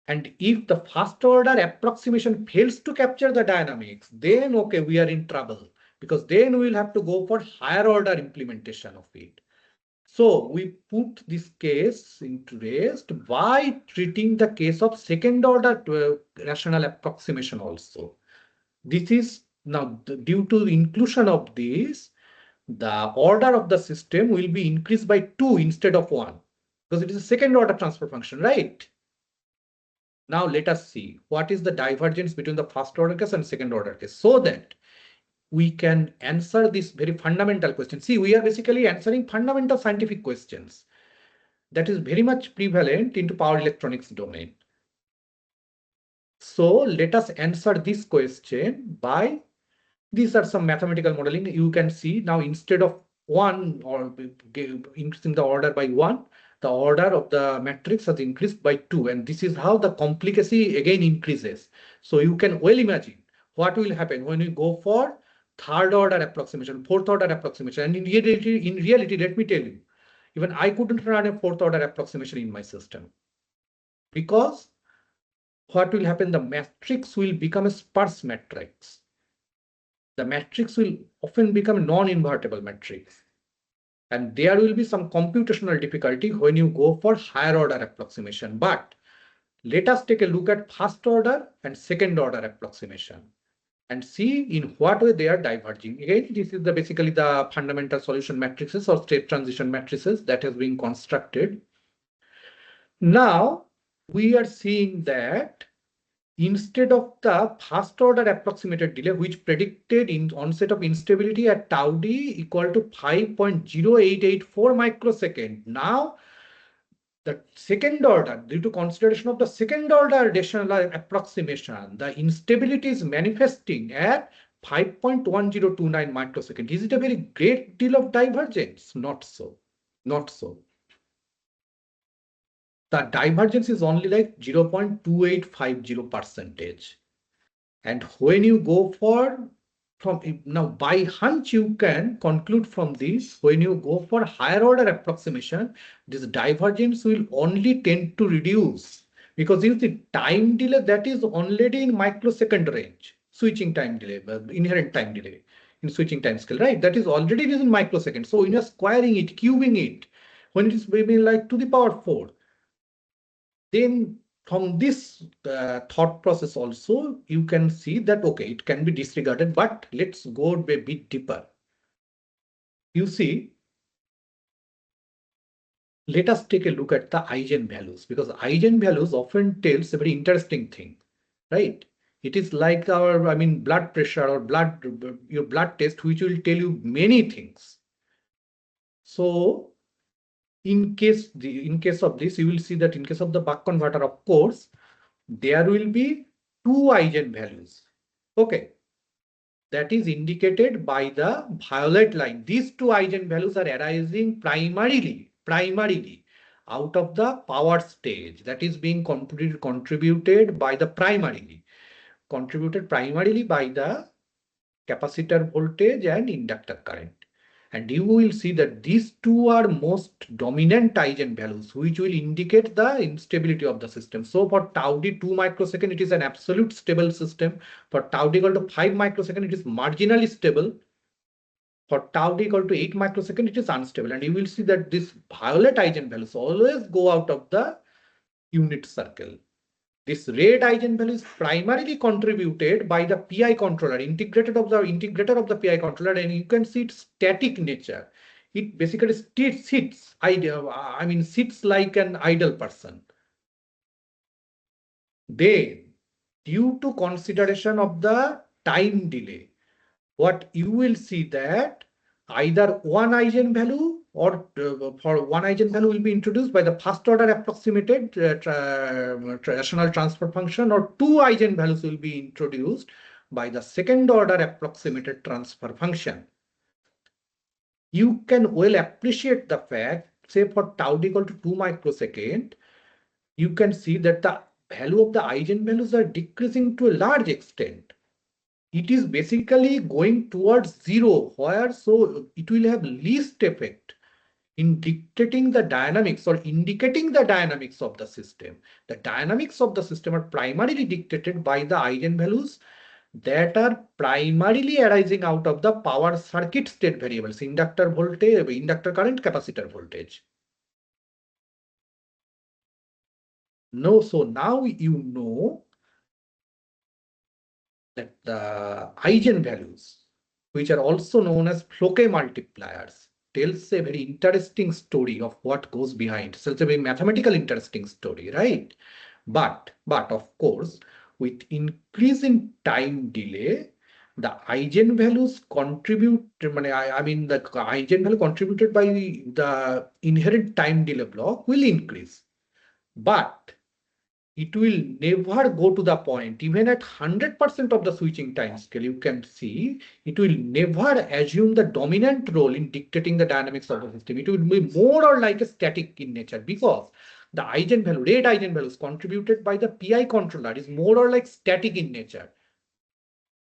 and if the first order approximation fails to capture the dynamics, then okay, we are in trouble, because then we will have to go for higher order implementation of it. So we put this case into rest by treating the case of second order rational approximation also. This is now due to the inclusion of this, the order of the system will be increased by 2 instead of 1, because it is a second order transfer function, right? Now let us see what is the divergence between the first order case and second order case, so that we can answer this very fundamental question. See, we are basically answering fundamental scientific questions that is very much prevalent into power electronics domain. So let us answer this question by, these are some mathematical modeling. You can see now, instead of 1 or increasing the order by 1, the order of the matrix has increased by 2, and this is how the complicacy again increases. So you can well imagine what will happen when we go for third order approximation, fourth order approximation. And in reality, let me tell you, even I couldn't run a fourth order approximation in my system, because what will happen, the matrix will become a sparse matrix. The matrix will often become a non-invertible matrix. And there will be some computational difficulty when you go for higher order approximation. But let us take a look at first order and second order approximation and see in what way they are diverging. Again, this is basically the fundamental solution matrices or state transition matrices that has been constructed. Now we are seeing that instead of the first order approximated delay, which predicted in onset of instability at tau d equal to 5.0884 microsecond, now the second order, due to consideration of the second order rational approximation, the instability is manifesting at 5.1029 microsecond. Is it a very great deal of divergence? Not so. Not so. The divergence is only like 0.2850%. And when you go for, from now by hunch, you can conclude from this, when you go for higher order approximation, this divergence will only tend to reduce, because you see time delay that is already in microsecond range, switching time delay, inherent time delay in switching time scale, right? That is already in microseconds. So when you're squaring it, cubing it, when it is maybe like to the power 4, then from this thought process also, you can see that, okay, it can be disregarded, but let's go a bit deeper. You see, let us take a look at the eigenvalues, because eigenvalues often tells a very interesting thing, right? It is like our, I mean, blood pressure or your blood test, which will tell you many things. So in case of this, you will see that in case of the buck converter, of course, there will be two eigenvalues. Okay. That is indicated by the violet line. These two eigenvalues are arising primarily out of the power stage that is being contributed by the contributed primarily by the capacitor voltage and inductor current. And you will see that these two are most dominant eigenvalues, which will indicate the instability of the system. So for tau d 2 microsecond, it is an absolute stable system. For tau d equal to 5 microsecond, it is marginally stable. For tau d equal to 8 microsecond, it is unstable. And you will see that these violet eigenvalues always go out of the unit circle. This red eigenvalue is primarily contributed by the PI controller, integrator of the PI controller, and you can see its static nature. It basically sits like an idle person. Then, due to consideration of the time delay, what you will see that either one eigenvalue or for one eigenvalue will be introduced by the first order approximated rational transfer function, or two eigenvalues will be introduced by the second order approximated transfer function. You can well appreciate the fact, say for tau d equal to 2 microsecond, you can see that the value of the eigenvalues are decreasing to a large extent. It is basically going towards zero, where so it will have least effect in dictating the dynamics or indicating the dynamics of the system. The dynamics of the system are primarily dictated by the eigenvalues that are primarily arising out of the power circuit state variables, inductor voltage, inductor current, capacitor voltage. No, so now you know that the eigenvalues, which are also known as Floquet multipliers, tells a very interesting story of what goes behind. So it's a very mathematical interesting story, right? But of course, with increase in time delay, the eigenvalues contribute, the eigenvalue contributed by the inherent time delay block will increase. But it will never go to the point, even at 100% of the switching time scale, you can see it will never assume the dominant role in dictating the dynamics of the system. It will be more or like a static in nature, because the eigenvalue, rate eigenvalues contributed by the PI controller is more or like static in nature.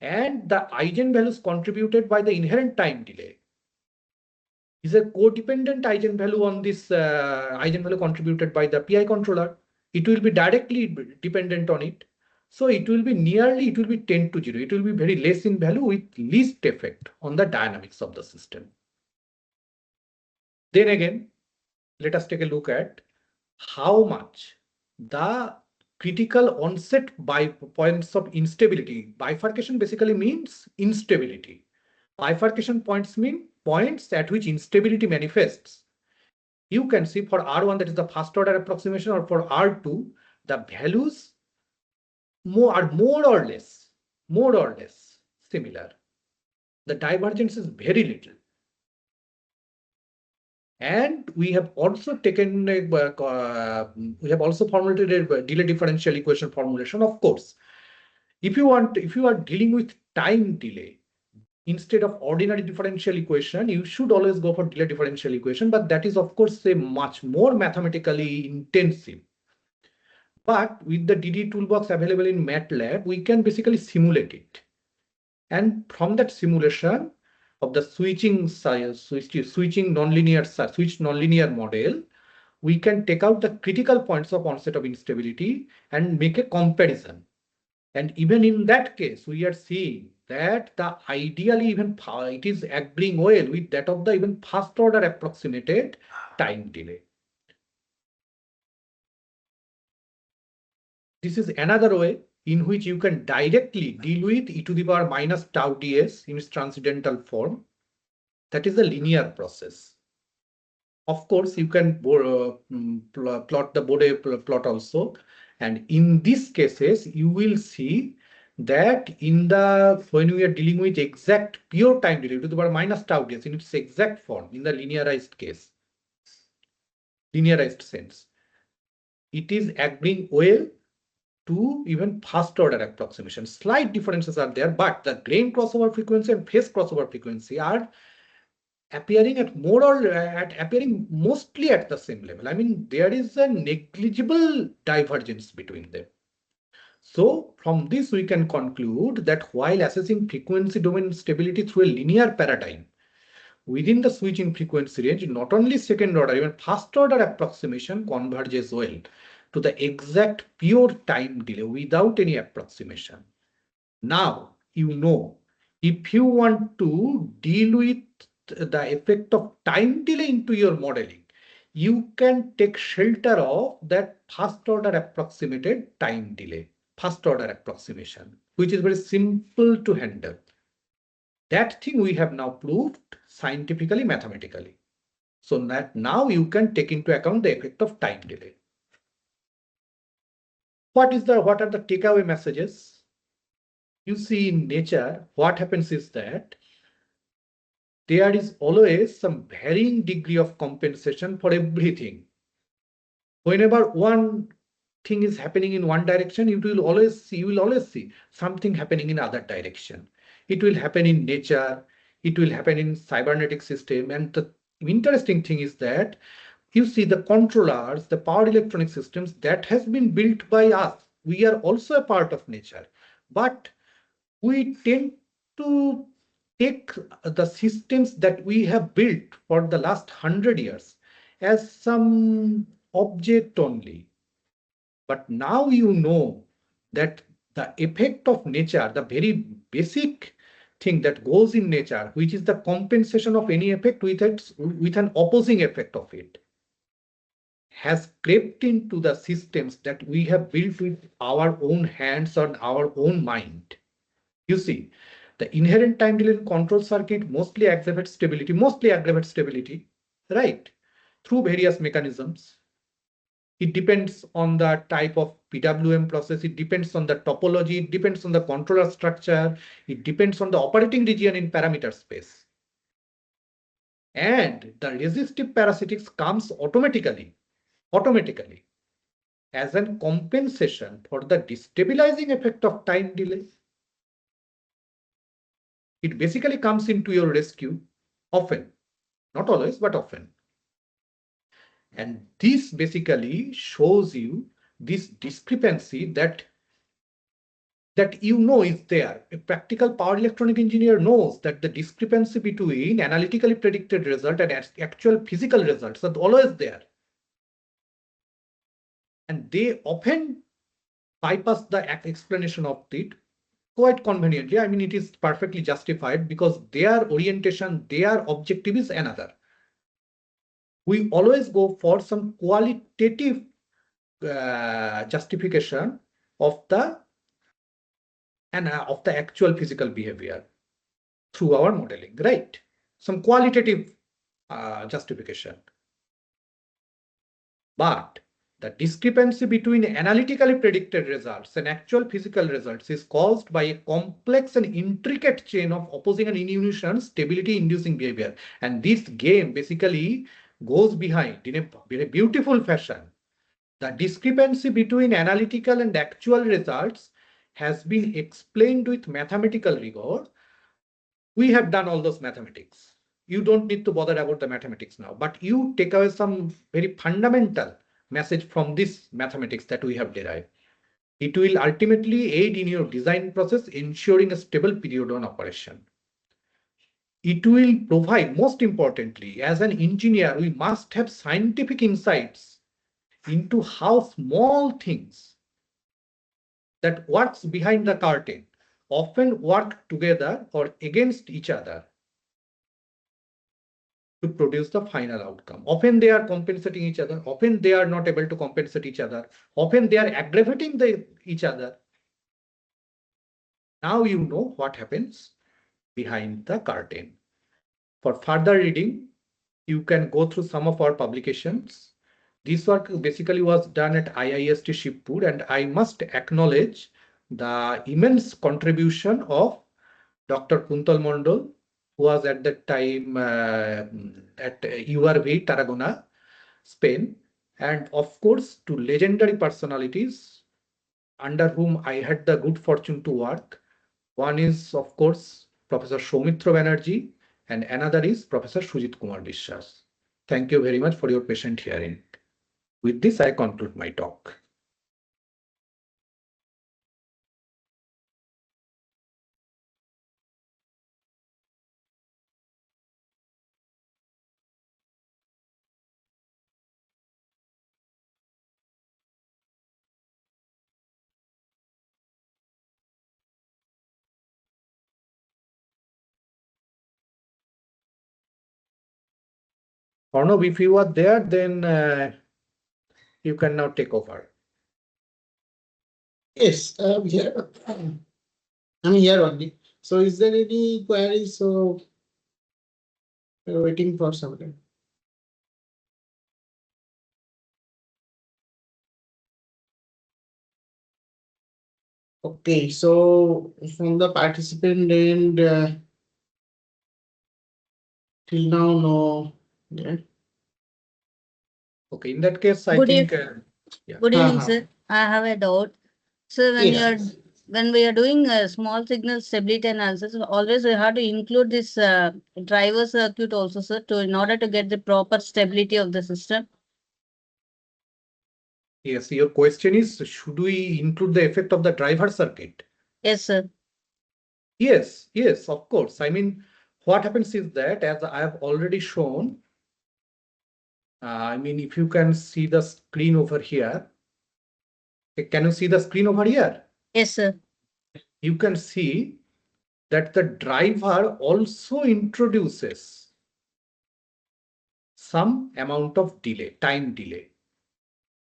And the eigenvalues contributed by the inherent time delay is a codependent eigenvalue on this eigenvalue contributed by the PI controller. It will be directly dependent on it. So it will be 10 to 0. It will be very less in value with least effect on the dynamics of the system. Then again, let us take a look at how much the critical onset by points of instability. Bifurcation basically means instability. Bifurcation points mean points at which instability manifests. You can see for R1, that is the first order approximation, or for R2, the values are more or less similar. The divergence is very little. And we have also taken we have also formulated a delay differential equation formulation. Of course, if you are dealing with time delay, instead of ordinary differential equation, you should always go for delay differential equation, but that is of course a much more mathematically intensive. But with the DD toolbox available in MATLAB, we can basically simulate it. And from that simulation of the switch nonlinear model, we can take out the critical points of onset of instability and make a comparison. And even in that case, we are seeing that the ideally even it is agreeing well with that of the even first order approximated time delay. This is another way in which you can directly deal with e to the power minus tau ds in its transcendental form. That is a linear process. Of course, you can plot the Bode plot also. And in these cases, you will see that when we are dealing with exact pure time delay to the power minus tau ds in its exact form in the linearized case, linearized sense, it is agreeing well to even first order approximation. Slight differences are there, but the grain crossover frequency and phase crossover frequency are appearing at appearing mostly at the same level. I mean, there is a negligible divergence between them. So from this, we can conclude that while assessing frequency domain stability through a linear paradigm, within the switching frequency range, not only second order, even first order approximation converges well to the exact pure time delay without any approximation. Now, you know, if you want to deal with the effect of time delay into your modeling, you can take shelter of that first order approximated time delay, first order approximation, which is very simple to handle. That thing we have now proved scientifically, mathematically. So that now you can take into account the effect of time delay. What are the takeaway messages? You see, in nature, what happens is that there is always some varying degree of compensation for everything. Whenever one thing is happening in one direction, you will always see something happening in other direction. It will happen in nature, it will happen in cybernetic system. And the interesting thing is that you see the controllers, the power electronic systems that has been built by us. We are also a part of nature, but we tend to take the systems that we have built for the last 100 years as some object only. But now you know that the effect of nature, the very basic thing that goes in nature, which is the compensation of any effect with an opposing effect of it, has crept into the systems that we have built with our own hands and our own mind. You see, the inherent time delay control circuit mostly aggravates stability, right? Through various mechanisms. It depends on the type of PWM process. It depends on the topology. It depends on the controller structure. It depends on the operating region in parameter space. And the resistive parasitics comes automatically as a compensation for the destabilizing effect of time delay. It basically comes into your rescue often, not always, but often. And this basically shows you this discrepancy that you know is there. A practical power electronic engineer knows that the discrepancy between analytically predicted result and actual physical results are always there. And they often bypass the explanation of it quite conveniently. I mean, it is perfectly justified because their orientation, their objective is another. We always go for some qualitative justification of the actual physical behavior through our modeling, right? Some qualitative justification. But the discrepancy between analytically predicted results and actual physical results is caused by a complex and intricate chain of opposing and in unison stability inducing behavior. And this game basically goes behind in a beautiful fashion. The discrepancy between analytical and actual results has been explained with mathematical rigor. We have done all those mathematics. You don't need to bother about the mathematics now, but you take away some very fundamental message from this mathematics that we have derived. It will ultimately aid in your design process, ensuring a stable period on operation. It will provide, most importantly, as an engineer, we must have scientific insights into how small things that works behind the curtain often work together or against each other to produce the final outcome. Often they are compensating each other. Often they are not able to compensate each other. Often they are aggravating each other. Now you know what happens behind the curtain. For further reading, you can go through some of our publications. This work basically was done at IISc Shibpur, and I must acknowledge the immense contribution of Dr. Kuntal Mondal, who was at that time at URV Tarragona, Spain, and of course to legendary personalities under whom I had the good fortune to work. One is, of course, Professor Soumitra Banerjee, and another is Professor Sujit Kumar Biswas. Thank you very much for your patient hearing. With this, I conclude my talk. Arnav, if you are there, then you can now take over. Yes, here. I'm here only. So is there any queries? So we're waiting for something. Okay, so from the participant end, till now, no. Yeah. Okay, in that case, I Good think. Good evening, Uh-huh. sir. I have a doubt. So Yes. when we are doing a small signal stability analysis, always we have to include this driver circuit also, sir, to in order to get the proper stability of the system. Yes, your question is, should we include the effect of the driver circuit? Yes, sir. Yes, yes, of course. I mean, what happens is that, as I have already shown, I mean, if you can see the screen over here, can you see the screen over here? Yes, sir. You can see that the driver also introduces some amount of delay, time delay.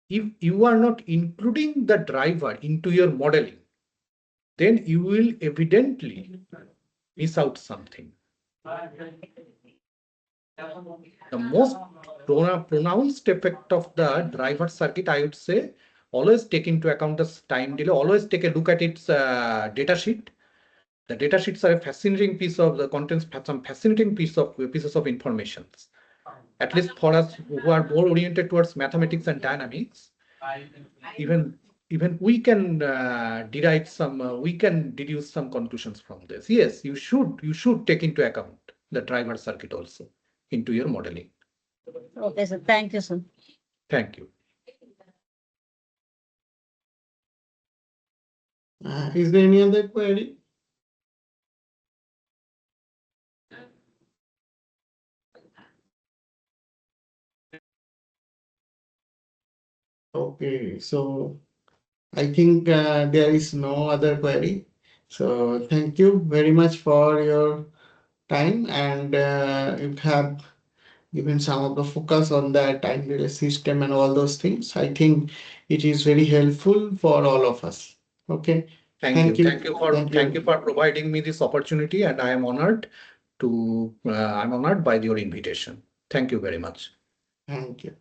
If you are not including the driver into your modeling, then you will evidently miss out something. The most pronounced effect of the driver circuit, I would say, always take into account the time delay. Always take a look at its data sheet. The data sheets are a fascinating piece of the contents, some fascinating pieces of information. At least for us who are more oriented towards mathematics and dynamics, even we can derive some, we can deduce some conclusions from this. Yes, you should take into account the driver circuit also into your modeling. Okay, sir. Thank you, sir. Thank you. Is there any other query? Okay, so I think there is no other query. So thank you very much for your time, and you have given some of the focus on the time delay system and all those things. I think it is very helpful for all of us. Okay. Thank you. Thank you you. for providing me this opportunity, and I am honored I'm honored by your invitation. Thank you very much. Thank you.